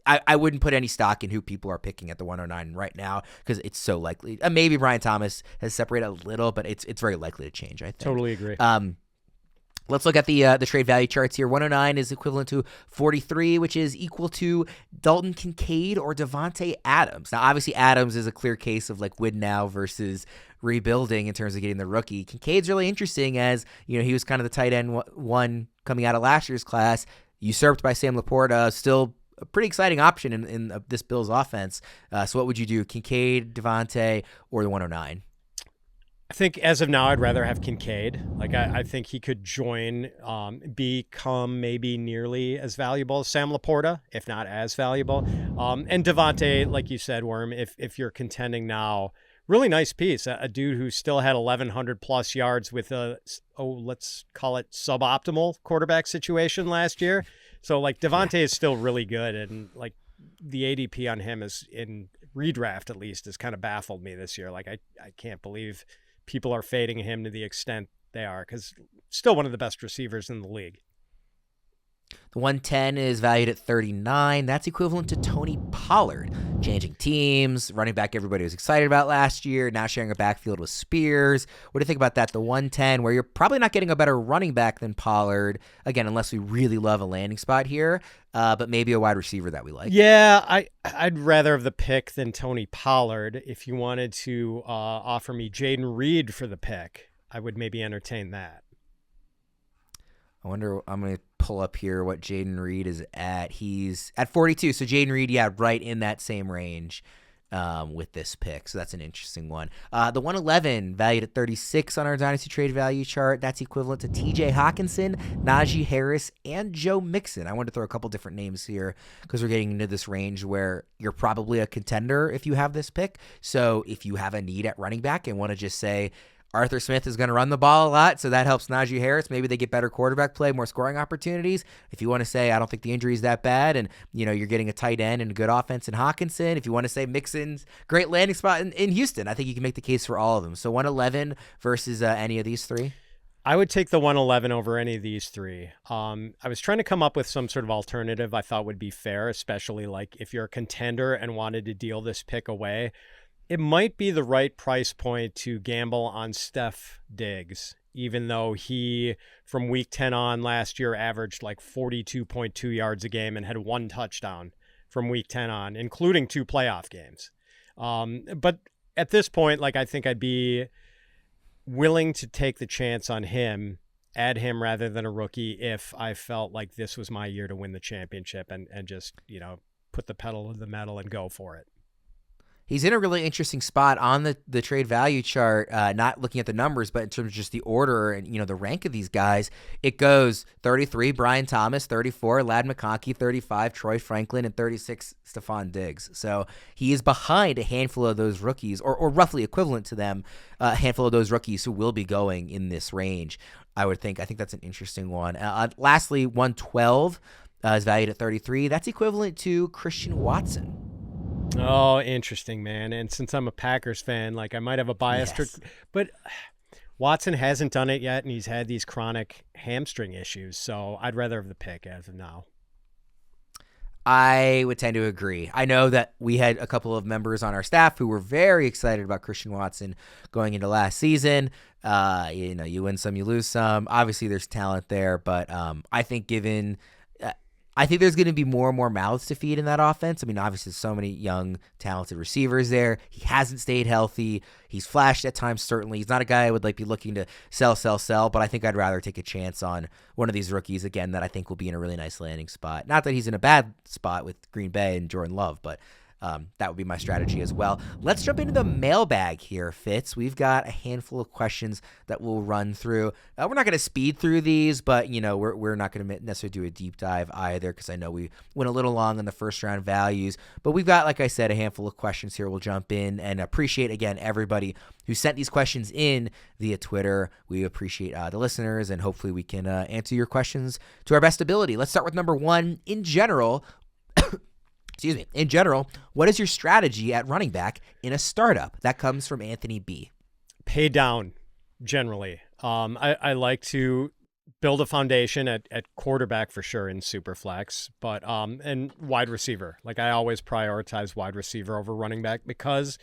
I wouldn't put any stock in who people are picking at the 109 right now because it's so likely. Maybe Brian Thomas has separated a little, but it's very likely to change, I think. Totally agree. Let's look at the trade value charts here. 109 is equivalent to 43, which is equal to Dalton Kincaid or Davante Adams. Now, obviously, Adams is a clear case of like win now versus rebuilding in terms of getting the rookie. Kincaid's really interesting as, he was kind of the tight end one coming out of last year's class, usurped by Sam LaPorta, still a pretty exciting option in this Bills offense. So what would you do, Kincaid, Davante, or the 109? I think as of now, I'd rather have Kincaid. Like I think he could become maybe nearly as valuable as Sam LaPorta, if not as valuable. And Davante, like you said, Worm, if you're contending now, really nice piece. A dude who still had 1,100 plus yards with let's call it suboptimal quarterback situation last year. So like Davante is still really good, and like the ADP on him is in redraft at least has kind of baffled me this year. Like I can't believe people are fading him to the extent they are, because still one of the best receivers in the league. The 110 is valued at 39. That's equivalent to Tony Pollard. Changing teams, running back everybody was excited about last year, now sharing a backfield with Spears. What do you think about that? The 110, where you're probably not getting a better running back than Pollard, again, unless we really love a landing spot here, but maybe a wide receiver that we like. Yeah, I'd rather have the pick than Tony Pollard. If you wanted to offer me Jayden Reed for the pick, I would maybe entertain that. I wonder, I'm going to pull up here what Jayden Reed is at. He's at 42. So Jayden Reed, yeah, right in that same range with this pick. So that's an interesting one. The 111 valued at 36 on our Dynasty trade value chart. That's equivalent to TJ Hawkinson, Najee Harris, and Joe Mixon. I wanted to throw a couple different names here because we're getting into this range where you're probably a contender if you have this pick. So if you have a need at running back and want to just say, Arthur Smith is going to run the ball a lot, so that helps Najee Harris. Maybe they get better quarterback play, more scoring opportunities. If you want to say, I don't think the injury is that bad, and you're getting a tight end and a good offense in Hawkinson. If you want to say Mixon's great landing spot in Houston, I think you can make the case for all of them. So 111 versus any of these three? I would take the 111 over any of these three. I was trying to come up with some sort of alternative I thought would be fair, especially like if you're a contender and wanted to deal this pick away. It might be the right price point to gamble on Steph Diggs, even though he, from week 10 on last year, averaged like 42.2 yards a game and had 1 touchdown from week 10 on, including 2 playoff games. But at this point, like I think I'd be willing to take the chance on him, add him rather than a rookie if I felt like this was my year to win the championship and just, put the pedal to the metal and go for it. He's in a really interesting spot on the trade value chart, not looking at the numbers, but in terms of just the order and, the rank of these guys. It goes 33, Brian Thomas, 34, Ladd McConkey, 35, Troy Franklin, and 36, Stephon Diggs. So he is behind a handful of those rookies, or roughly equivalent to them, a handful of those rookies who will be going in this range, I would think. I think that's an interesting one. Lastly, 112 is valued at 33. That's equivalent to Christian Watson. Oh, interesting, man. And since I'm a Packers fan, like I might have a bias, but Watson hasn't done it yet, and he's had these chronic hamstring issues. So I'd rather have the pick as of now. I would tend to agree. I know that we had a couple of members on our staff who were very excited about Christian Watson going into last season. You win some, you lose some. Obviously, there's talent there, but I think I think there's going to be more and more mouths to feed in that offense. I mean, obviously, so many young, talented receivers there. He hasn't stayed healthy. He's flashed at times, certainly. He's not a guy I would be looking to sell, but I think I'd rather take a chance on one of these rookies, again, that I think will be in a really nice landing spot. Not that he's in a bad spot with Green Bay and Jordan Love, but that would be my strategy as well. Let's jump into the mailbag here, Fitz. We've got a handful of questions that we'll run through. We're not going to speed through these, but we're not going to necessarily do a deep dive either because I know we went a little long on the first round values. But we've got, like I said, a handful of questions here. We'll jump in and appreciate, again, everybody who sent these questions in via Twitter. We appreciate the listeners, and hopefully we can answer your questions to our best ability. Let's start with number one. In general, what is your strategy at running back in a startup? That comes from Anthony B. Pay down, generally. I like to build a foundation at quarterback for sure in Superflex, but and wide receiver. Like I always prioritize wide receiver over running back because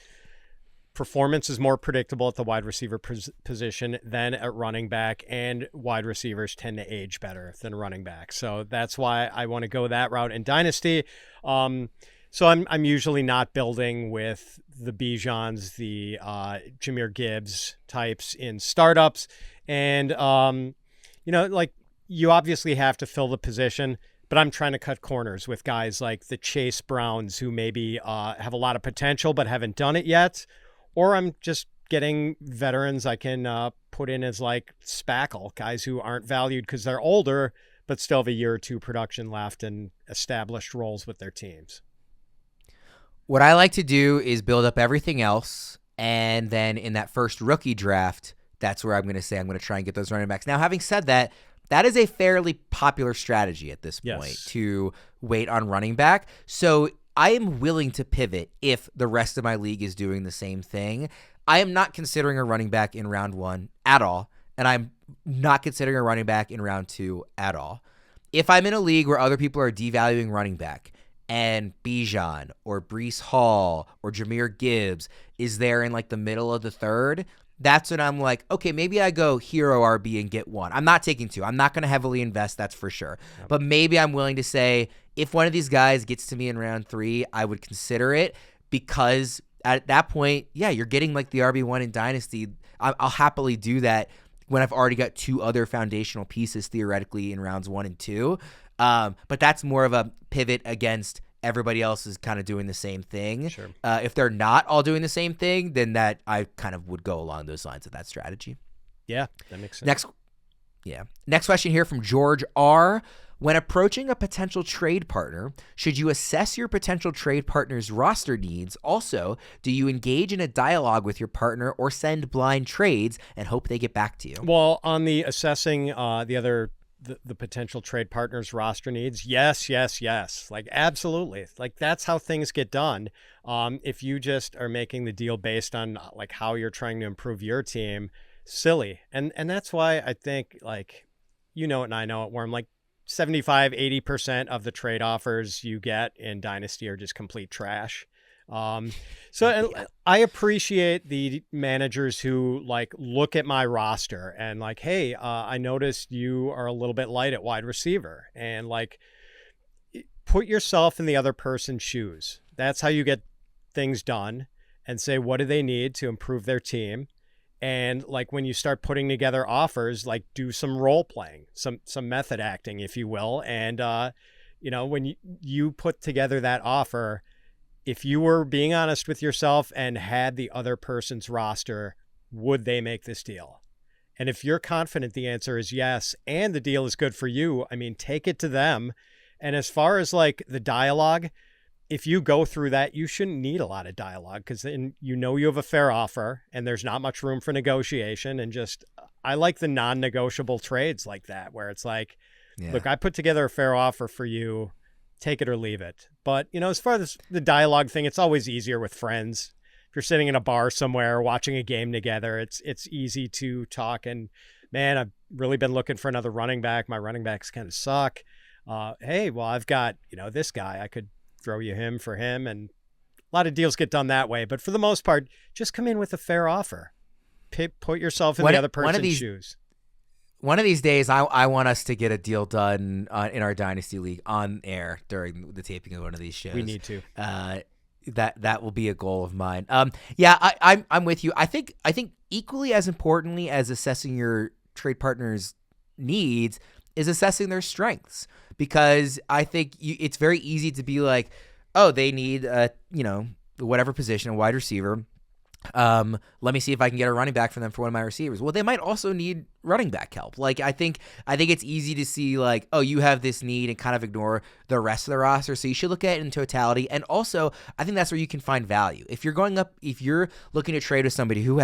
performance is more predictable at the wide receiver position than at running back, and wide receivers tend to age better than running back. So that's why I want to go that route in Dynasty. So I'm usually not building with the Bijans, the Jahmyr Gibbs types in startups. And, you obviously have to fill the position, but I'm trying to cut corners with guys like the Chase Browns who maybe have a lot of potential but haven't done it yet. Or I'm just getting veterans I can put in as like spackle, guys who aren't valued because they're older, but still have a year or two production left and established roles with their teams. What I like to do is build up everything else, and then in that first rookie draft, that's where I'm going to say I'm going to try and get those running backs. Now, having said that, that is a fairly popular strategy at this point to wait on running back. So I am willing to pivot if the rest of my league is doing the same thing. I am not considering a running back in round 1 at all, and I'm not considering a running back in round 2 at all. If I'm in a league where other people are devaluing running back and Bijan or Breece Hall or Jahmyr Gibbs is there in like the middle of the third, that's when I'm like, okay, maybe I go hero RB and get one. I'm not taking 2. I'm not going to heavily invest, that's for sure. Yep. But maybe I'm willing to say if one of these guys gets to me in round 3, I would consider it because at that point, yeah, you're getting like the RB1 in Dynasty. I'll happily do that when I've already got 2 other foundational pieces theoretically in rounds 1 and 2. But that's more of a pivot against everybody else is kind of doing the same thing. Sure. If they're not all doing the same thing, then that I kind of would go along those lines of that strategy. Yeah, that makes sense. Next question here from George R. When approaching a potential trade partner, should you assess your potential trade partner's roster needs? Also, do you engage in a dialogue with your partner or send blind trades and hope they get back to you? Well, on the assessing the potential trade partner's roster needs, yes. Like, absolutely. Like, that's how things get done. If you just are making the deal based on like how you're trying to improve your team, silly. And that's why I think, like, you know it and I know it, where I'm like 75-80% of the trade offers you get in Dynasty are just complete trash. I appreciate the managers who like look at my roster and like, hey, I noticed you are a little bit light at wide receiver, and like put yourself in the other person's shoes. That's how you get things done, and say, what do they need to improve their team? And like when you start putting together offers, like do some role playing, some method acting, if you will. And, when you put together that offer, if you were being honest with yourself and had the other person's roster, would they make this deal? And if you're confident the answer is yes, and the deal is good for you, I mean, take it to them. And as far as like the dialogue, if you go through that, you shouldn't need a lot of dialogue, because then you have a fair offer and there's not much room for negotiation. And just, I like the non-negotiable trades like that, where it's like, look, I put together a fair offer for you, take it or leave it. But, as far as the dialogue thing, it's always easier with friends. If you're sitting in a bar somewhere watching a game together, it's easy to talk. And man, I've really been looking for another running back. My running backs kind of suck. Hey, well, I've got, this guy, I could throw you him for him. And a lot of deals get done that way. But for the most part, just come in with a fair offer. Put yourself in the other person's shoes. One of these days, I want us to get a deal done in our Dynasty League on air during the taping of one of these shows. We need to. That will be a goal of mine. I'm with you. I think equally as importantly as assessing your trade partner's needs is assessing their strengths, because I think it's very easy to be like, oh, they need whatever position, a wide receiver. Let me see if I can get a running back for them for one of my receivers. Well, they might also need running back help. Like, I think it's easy to see like, oh, you have this need and kind of ignore the rest of the roster. So you should look at it in totality. And also, I think that's where you can find value. If you're looking to trade with somebody who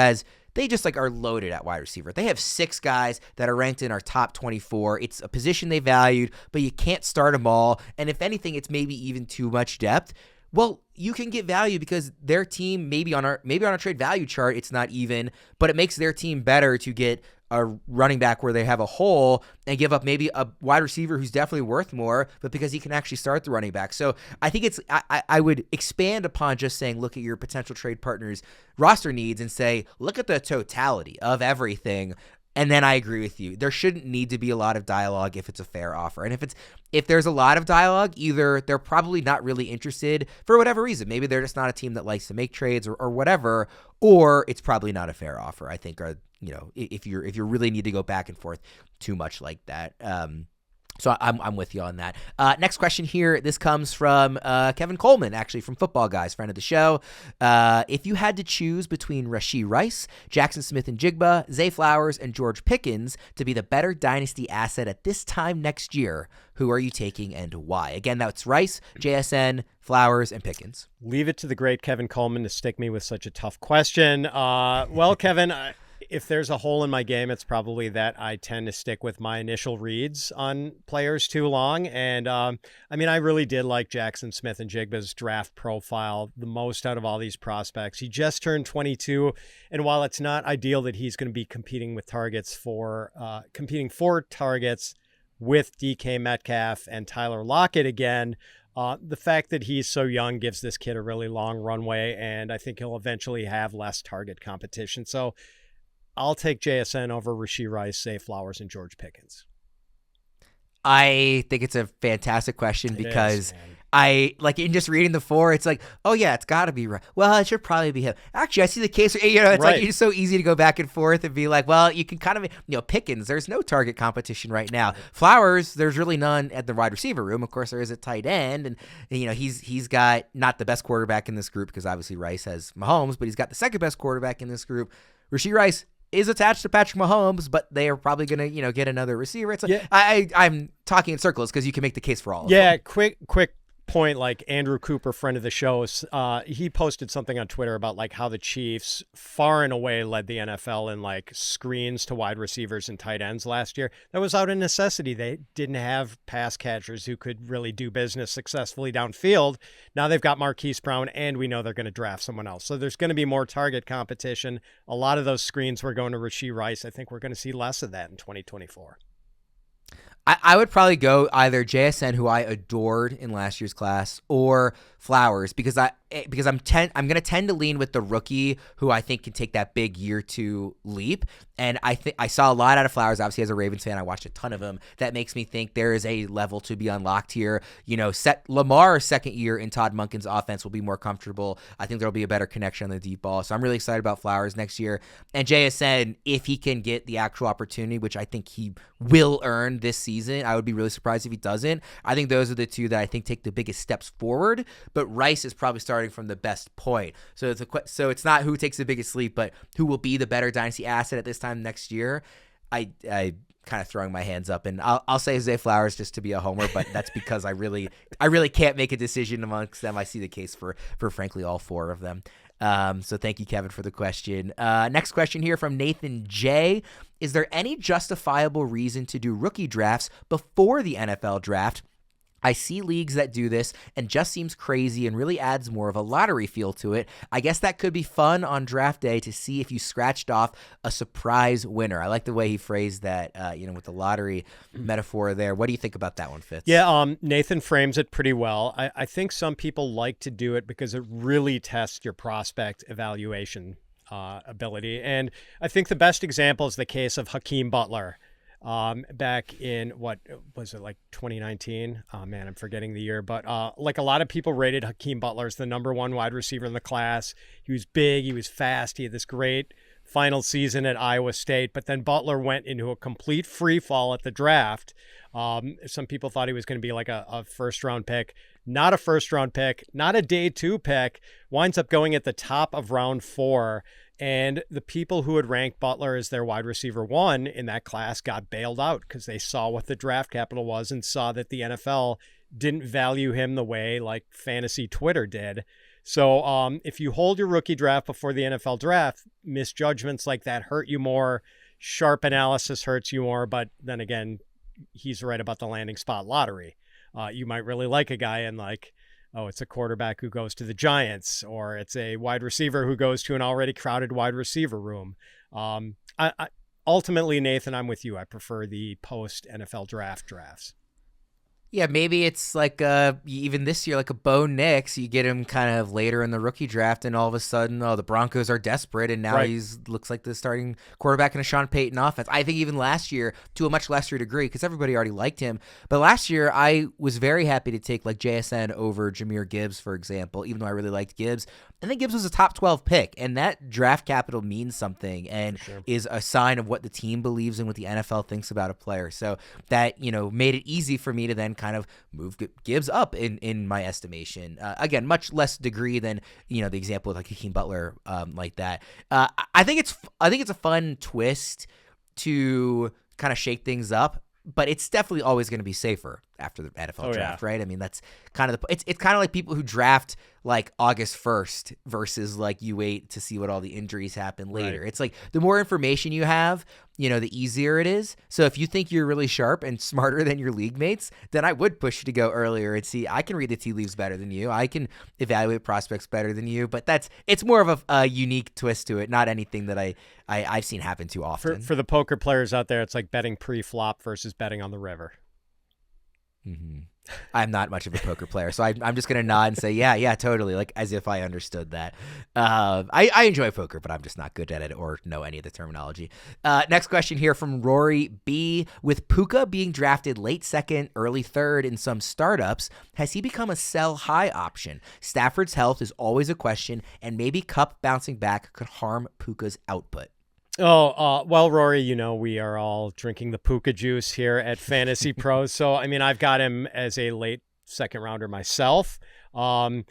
they just like are loaded at wide receiver. They have 6 guys that are ranked in our top 24. It's a position they valued, but you can't start them all. And if anything, it's maybe even too much depth. Well, you can get value because their team, maybe on a trade value chart, it's not even, but it makes their team better to get a running back where they have a hole and give up maybe a wide receiver who's definitely worth more, but because he can actually start the running back. So I think I would expand upon just saying, look at your potential trade partner's roster needs and say, look at the totality of everything. And then I agree with you. There shouldn't need to be a lot of dialogue if it's a fair offer. And if there's a lot of dialogue, either they're probably not really interested for whatever reason. Maybe they're just not a team that likes to make trades or whatever, or it's probably not a fair offer, I think, or if you really need to go back and forth too much like that. So I'm with you on that. Next question here. This comes from Kevin Coleman, actually from Football Guys, friend of the show. If you had to choose between Rashee Rice, Jackson Smith-Njigba, Zay Flowers, and George Pickens to be the better Dynasty asset at this time next year, who are you taking and why? Again, that's Rice, JSN, Flowers, and Pickens. Leave it to the great Kevin Coleman to stick me with such a tough question. Well, Kevin, if there's a hole in my game, it's probably that I tend to stick with my initial reads on players too long. And I really did like Jackson Smith-Njigba's draft profile the most out of all these prospects. He just turned 22, and while it's not ideal that he's going to be competing for targets with DK Metcalf and Tyler Lockett again, the fact that he's so young gives this kid a really long runway, and I think he'll eventually have less target competition. So I'll take JSN over Rashee Rice, Zay Flowers, and George Pickens. I think it's a fantastic question because I like in just reading the four, it's like, oh yeah, it's got to be right. Well, it should probably be him. Actually, I see the case. It's like it's so easy to go back and forth and be like, well, you can kind of, Pickens, there's no target competition right now. Flowers, there's really none at the wide receiver room. Of course, there is a tight end, and he's got not the best quarterback in this group because obviously Rice has Mahomes, but he's got the second best quarterback in this group. Rashee Rice is attached to Patrick Mahomes, but they are probably going to, get another receiver. It's like, I'm talking in circles because you can make the case for all of them. Yeah, quick point, like Andrew Cooper, friend of the show, he posted something on Twitter about like how the Chiefs far and away led the NFL in like screens to wide receivers and tight ends last year. That was out of necessity. They didn't have pass catchers who could really do business successfully downfield. Now they've got Marquise Brown, and we know they're going to draft someone else. So there's going to be more target competition. A lot of those screens were going to Rashee Rice. I think we're going to see less of that in 2024. I would probably go either JSN, who I adored in last year's class, or Flowers because I'm going to tend to lean with the rookie who I think can take that big year 2 leap. And I think I saw a lot out of Flowers. Obviously, as a Ravens fan, I watched a ton of him. That makes me think there is a level to be unlocked here. Lamar's second year in Todd Monken's offense will be more comfortable. I think there'll be a better connection on the deep ball. So I'm really excited about Flowers next year. And JSN, if he can get the actual opportunity, which I think he will earn this season, I would be really surprised if he doesn't. I think those are the two that I think take the biggest steps forward. But Rice is probably starting from the best point. So it's not who takes the biggest leap, but who will be the better dynasty asset at this time next year. I kind of throwing my hands up, and I'll say Zay Flowers just to be a homer, but that's because I really can't make a decision amongst them. I see the case for frankly all four of them. So thank you, Kevin, for the question. Next question here from Nathan J. Is there any justifiable reason to do rookie drafts before the NFL draft? I see leagues that do this and just seems crazy and really adds more of a lottery feel to it. I guess that could be fun on draft day to see if you scratched off a surprise winner. I like the way he phrased that, with the lottery metaphor there. What do you think about that one, Fitz? Yeah, Nathan frames it pretty well. I think some people like to do it because it really tests your prospect evaluation ability. And I think the best example is the case of Hakeem Butler. Back in, what was it, like 2019? Oh man, I'm forgetting the year, but like a lot of people rated Hakeem Butler as the number 1 wide receiver in the class. He was big, he was fast, he had this great final season at Iowa State, but then Butler went into a complete free fall at the draft. Some people thought he was going to be like a first round pick. Not a first round pick, not a day 2 pick, winds up going at the top of round 4. And the people who had ranked Butler as their wide receiver 1 in that class got bailed out because they saw what the draft capital was and saw that the NFL didn't value him the way like fantasy Twitter did. So if you hold your rookie draft before the NFL draft, misjudgments like that hurt you more. Sharp analysis hurts you more. But then again, he's right about the landing spot lottery. You might really like a guy and like, oh, it's a quarterback who goes to the Giants, or it's a wide receiver who goes to an already crowded wide receiver room. Ultimately, Nathan, I'm with you. I prefer the post-NFL drafts. Yeah, maybe it's like even this year, like a Bo Nix, you get him kind of later in the rookie draft, and all of a sudden, the Broncos are desperate, and now he's looks like the starting quarterback in a Sean Payton offense. I think even last year, to a much lesser degree, because everybody already liked him, but last year I was very happy to take like JSN over Jahmyr Gibbs, for example, even though I really liked Gibbs. I think Gibbs was a top 12 pick, and that draft capital means something and is a sign of what the team believes in, what the NFL thinks about a player. So that, made it easy for me to then kind of move Gibbs up in my estimation. Again, much less degree than, the example of like Hakeem Butler like that. I think it's a fun twist to kind of shake things up, but it's definitely always going to be safer after the NFL draft, right? I mean, that's kind of it's kind of like people who draft like August 1st versus like you wait to see what all the injuries happen later. Right. It's like the more information you have, the easier it is. So if you think you're really sharp and smarter than your league mates, then I would push you to go earlier and see, I can read the tea leaves better than you. I can evaluate prospects better than you, but it's more of a unique twist to it, not anything that I've seen happen too often. For the poker players out there, it's like betting pre-flop versus betting on the river. Mm-hmm. I'm not much of a poker player, so I'm just gonna nod and say, yeah, totally, like as if I understood that. I enjoy poker, but I'm just not good at it or know any of the terminology. Next question here from Rory B. With Puka being drafted late second, early third in some startups, has he become a sell high option? Stafford's health is always a question, and maybe Kupp bouncing back could harm Puka's output. Well, Rory, we are all drinking the Puka juice here at Fantasy Pros. So, I mean, I've got him as a late second rounder myself. I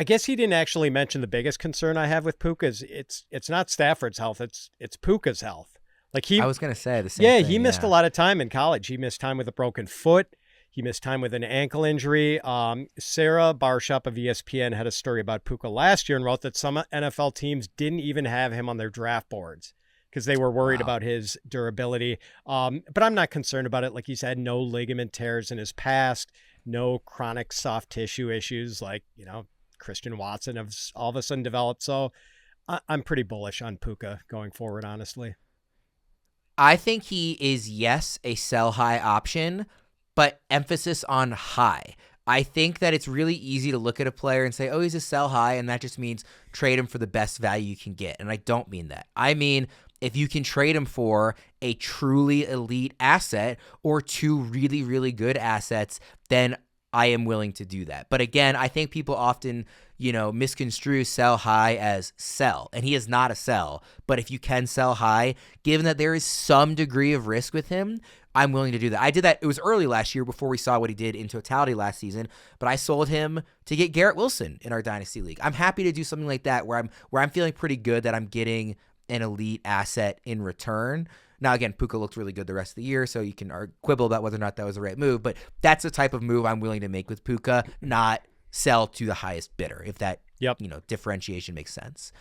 guess he didn't actually mention the biggest concern I have with Puka is it's not Stafford's health. It's Puka's health. I was going to say the same thing. He missed a lot of time in college. He missed time with a broken foot. He missed time with an ankle injury. Sarah Barshop of ESPN had a story about Puka last year and wrote that some NFL teams didn't even have him on their draft boards because they were worried about his durability. But I'm not concerned about it. Like he's had no ligament tears in his past, no chronic soft tissue issues like, Christian Watson has all of a sudden developed. So I'm pretty bullish on Puka going forward, honestly. I think he is, yes, a sell high option, but emphasis on high. I think that it's really easy to look at a player and say, oh, he's a sell high, and that just means trade him for the best value you can get. And I don't mean that. I mean, if you can trade him for a truly elite asset or two really, really good assets, then I am willing to do that. But again, I think people often, misconstrue sell high as sell, and he is not a sell. But if you can sell high, given that there is some degree of risk with him, I'm willing to do that. I did that. It was early last year before we saw what he did in totality last season, but I sold him to get Garrett Wilson in our Dynasty League. I'm happy to do something like that where I'm feeling pretty good that I'm getting an elite asset in return. Now, again, Puka looked really good the rest of the year, so you can quibble about whether or not that was the right move, but that's the type of move I'm willing to make with Puka, not sell to the highest bidder, if that differentiation makes sense.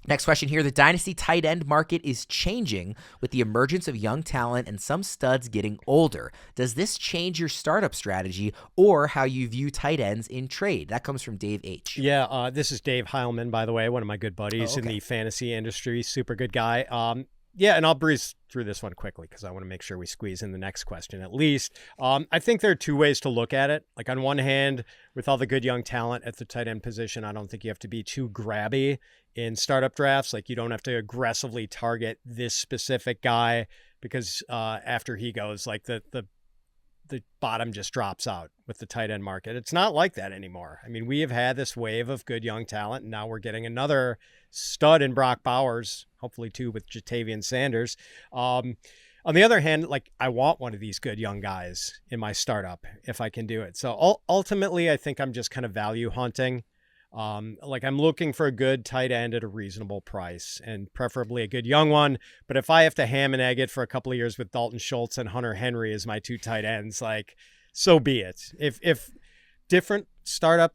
Next question here. The Dynasty tight end market is changing with the emergence of young talent and some studs getting older. Does this change your startup strategy or how you view tight ends in trade? That comes from Dave H. Yeah, this is Dave Heilman, by the way, one of my good buddies in the fantasy industry. Super good guy. And I'll breeze through this one quickly because I want to make sure we squeeze in the next question at least. I think there are two ways to look at it. Like on one hand, with all the good young talent at the tight end position, I don't think you have to be too grabby in startup drafts. Like you don't have to aggressively target this specific guy because after he goes, like the bottom just drops out with the tight end market. It's not like that anymore. I mean, we have had this wave of good young talent, and now we're getting another stud in Brock Bowers, hopefully too with Jatavian Sanders. On the other hand, like I want one of these good young guys in my startup if I can do it. So ultimately, I think I'm just kind of value hunting. Like I'm looking for a good tight end at a reasonable price and preferably a good young one. But if I have to ham and egg it for a couple of years with Dalton Schultz and Hunter Henry as my two tight ends, like so be it. If different startup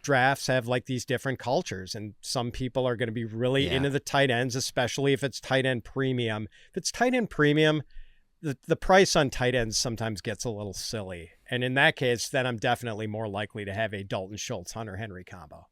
drafts have like these different cultures and some people are going to be really into the tight ends, especially if it's tight end premium. If it's tight end premium, the price on tight ends sometimes gets a little silly. And in that case, then I'm definitely more likely to have a Dalton Schultz, Hunter Henry combo.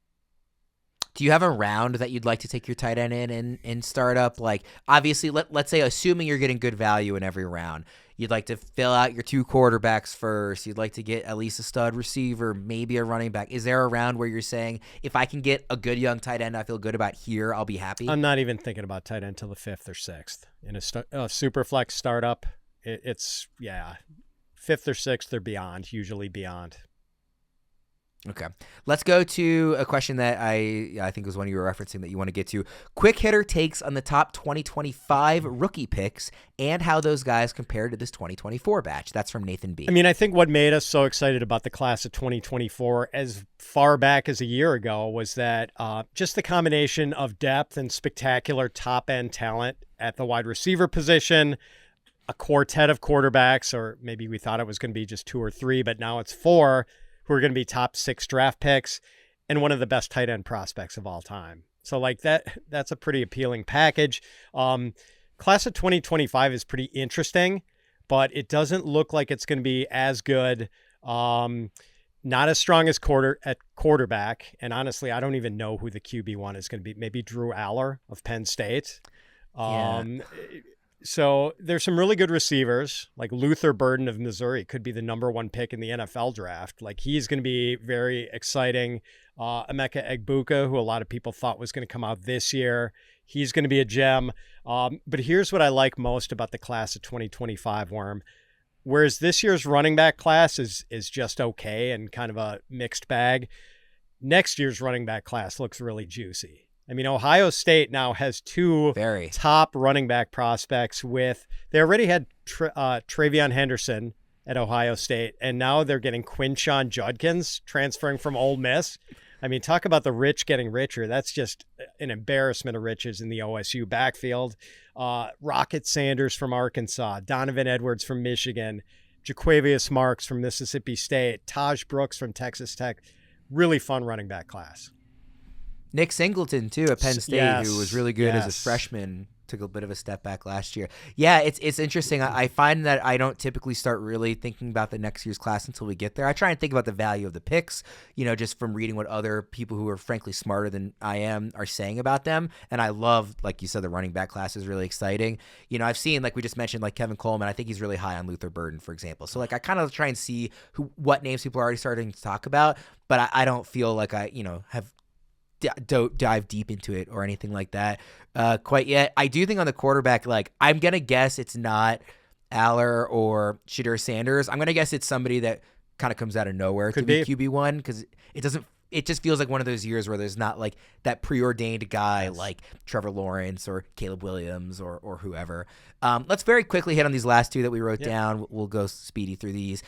Do you have a round that you'd like to take your tight end in startup? Like obviously, let's say assuming you're getting good value in every round, you'd like to fill out your two quarterbacks first. You'd like to get at least a stud receiver, maybe a running back. Is there a round where you're saying, if I can get a good young tight end I feel good about here, I'll be happy? I'm not even thinking about tight end till the 5th or 6th. In a super flex startup, it's 5th or 6th or beyond, usually beyond. Okay. Let's go to a question that I think was one you were referencing that you want to get to. Quick hitter takes on the top 2025 rookie picks and how those guys compare to this 2024 batch. That's from Nathan B. I mean, I think what made us so excited about the class of 2024 as far back as a year ago was that just the combination of depth and spectacular top-end talent at the wide receiver position, a quartet of quarterbacks, or maybe we thought it was going to be just 2 or 3, but now it's 4, who are going to be top 6 draft picks and one of the best tight end prospects of all time. So like that's a pretty appealing package. Class of 2025 is pretty interesting, but it doesn't look like it's going to be as good. Not as strong as quarterback. And honestly, I don't even know who the QB1 is going to be. Maybe Drew Aller of Penn State. So there's some really good receivers, like Luther Burden of Missouri could be the number 1 pick in the NFL draft. Like he's going to be very exciting. Emeka Egbuka, who a lot of people thought was going to come out this year, he's going to be a gem. But here's what I like most about the class of 2025, Worm. Whereas this year's running back class is just okay and kind of a mixed bag, next year's running back class looks really juicy. I mean, Ohio State now has 2 top running back prospects they already had Travion Henderson at Ohio State, and now they're getting Quinshon Judkins transferring from Ole Miss. I mean, talk about the rich getting richer. That's just an embarrassment of riches in the OSU backfield. Rocket Sanders from Arkansas, Donovan Edwards from Michigan, Jaquavius Marks from Mississippi State, Taj Brooks from Texas Tech. Really fun running back class. Nick Singleton, too, at Penn State, who was really good as a freshman, took a bit of a step back last year. Yeah, it's interesting. I find that I don't typically start really thinking about the next year's class until we get there. I try and think about the value of the picks, just from reading what other people who are frankly smarter than I am are saying about them. And I love, like you said, the running back class is really exciting. I've seen, like we just mentioned, like Kevin Coleman, I think he's really high on Luther Burden, for example. So, like, I kind of try and see what names people are already starting to talk about, but I don't feel like I, have dive deep into it or anything like that quite yet. I do think on the quarterback, like, I'm gonna guess it's not Aller or Shadur Sanders. I'm gonna guess it's somebody that kind of comes out of nowhere to be QB1, because it just feels like one of those years where there's not like that preordained guy like Trevor Lawrence or Caleb Williams or whoever. Let's very quickly hit on these last 2 that we wrote down. We'll go speedy through these.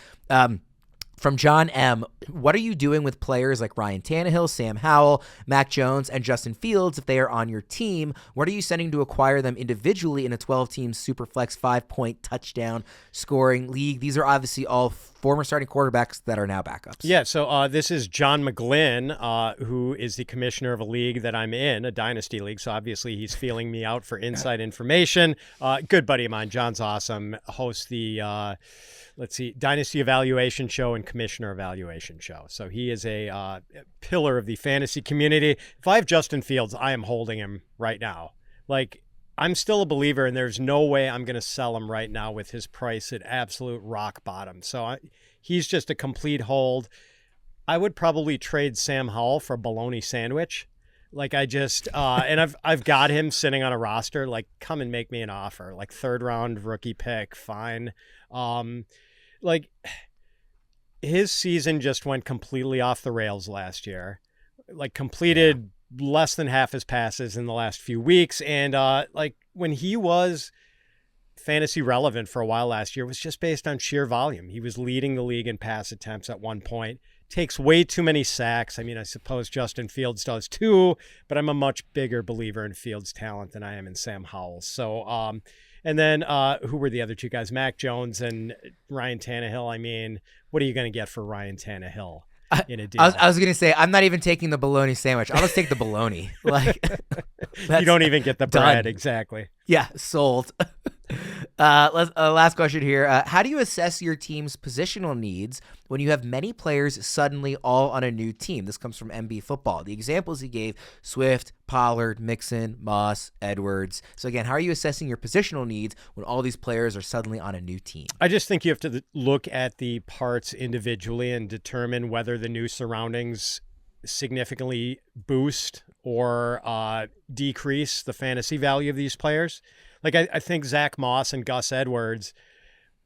From John M., what are you doing with players like Ryan Tannehill, Sam Howell, Mac Jones, and Justin Fields if they are on your team? What are you sending to acquire them individually in a 12-team Superflex 5-point touchdown scoring league? These are obviously all former starting quarterbacks that are now backups. Yeah, so this is John McGlynn, who is the commissioner of a league that I'm in, a Dynasty league. So obviously he's feeling me out for inside information. Good buddy of mine. John's awesome. Hosts the... Dynasty Evaluation Show and Commissioner Evaluation Show. So he is a pillar of the fantasy community. If I have Justin Fields, I am holding him right now. Like, I'm still a believer, and there's no way I'm going to sell him right now with his price at absolute rock bottom. So he's just a complete hold. I would probably trade Sam Howell for a bologna sandwich. Like, I just and I've got him sitting on a roster. Like, come and make me an offer. Like, 3rd round rookie pick, fine. Like, his season just went completely off the rails last year. Like, completed less than half his passes in the last few weeks. And like, when he was fantasy relevant for a while last year, it was just based on sheer volume. He was leading the league in pass attempts at one point. Takes way too many sacks. I mean, I suppose Justin Fields does too, but I'm a much bigger believer in Fields' talent than I am in Sam Howell. So, and then who were the other 2 guys? Mac Jones and Ryan Tannehill. I mean, what are you going to get for Ryan Tannehill in a deal? I was going to say, I'm not even taking the bologna sandwich. I'll just take the bologna. Like, you don't even get the bread. Done. Exactly. Yeah, sold. Last question here. How do you assess your team's positional needs when you have many players suddenly all on a new team? This comes from MB Football. The examples he gave: Swift, Pollard, Mixon, Moss, Edwards. So again, how are you assessing your positional needs when all these players are suddenly on a new team? I just think you have to look at the parts individually and determine whether the new surroundings significantly boost or decrease the fantasy value of these players. Like, I think Zach Moss and Gus Edwards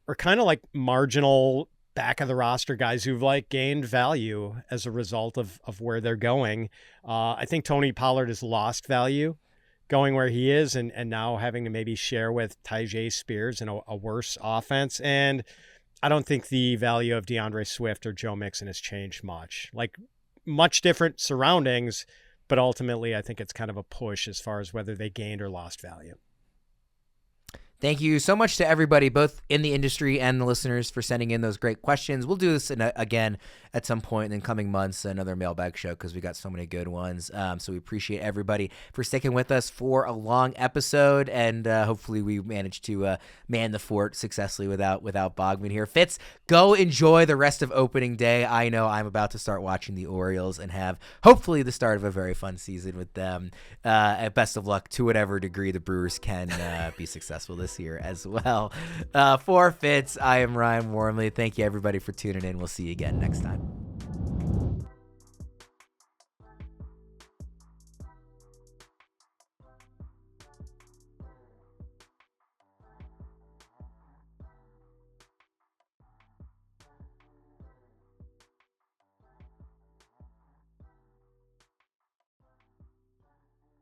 are kind of like marginal back of the roster guys who've like gained value as a result of where they're going. I think Tony Pollard has lost value going where he is and now having to maybe share with Tyjae Spears in a worse offense. And I don't think the value of DeAndre Swift or Joe Mixon has changed much. Like, much different surroundings, but ultimately I think it's kind of a push as far as whether they gained or lost value. Thank you so much to everybody, both in the industry and the listeners, for sending in those great questions. We'll do this again at some point in coming months, another mailbag show, because we got so many good ones. So we appreciate everybody for sticking with us for a long episode, and hopefully we managed to man the fort successfully without Bogman here. Fitz, go enjoy the rest of opening day. I know I'm about to start watching the Orioles and have hopefully the start of a very fun season with them. Best of luck to whatever degree the Brewers can be successful this this year as well. For Fitz, I am Ryan Wormeli. Thank you, everybody, for tuning in. We'll see you again next time.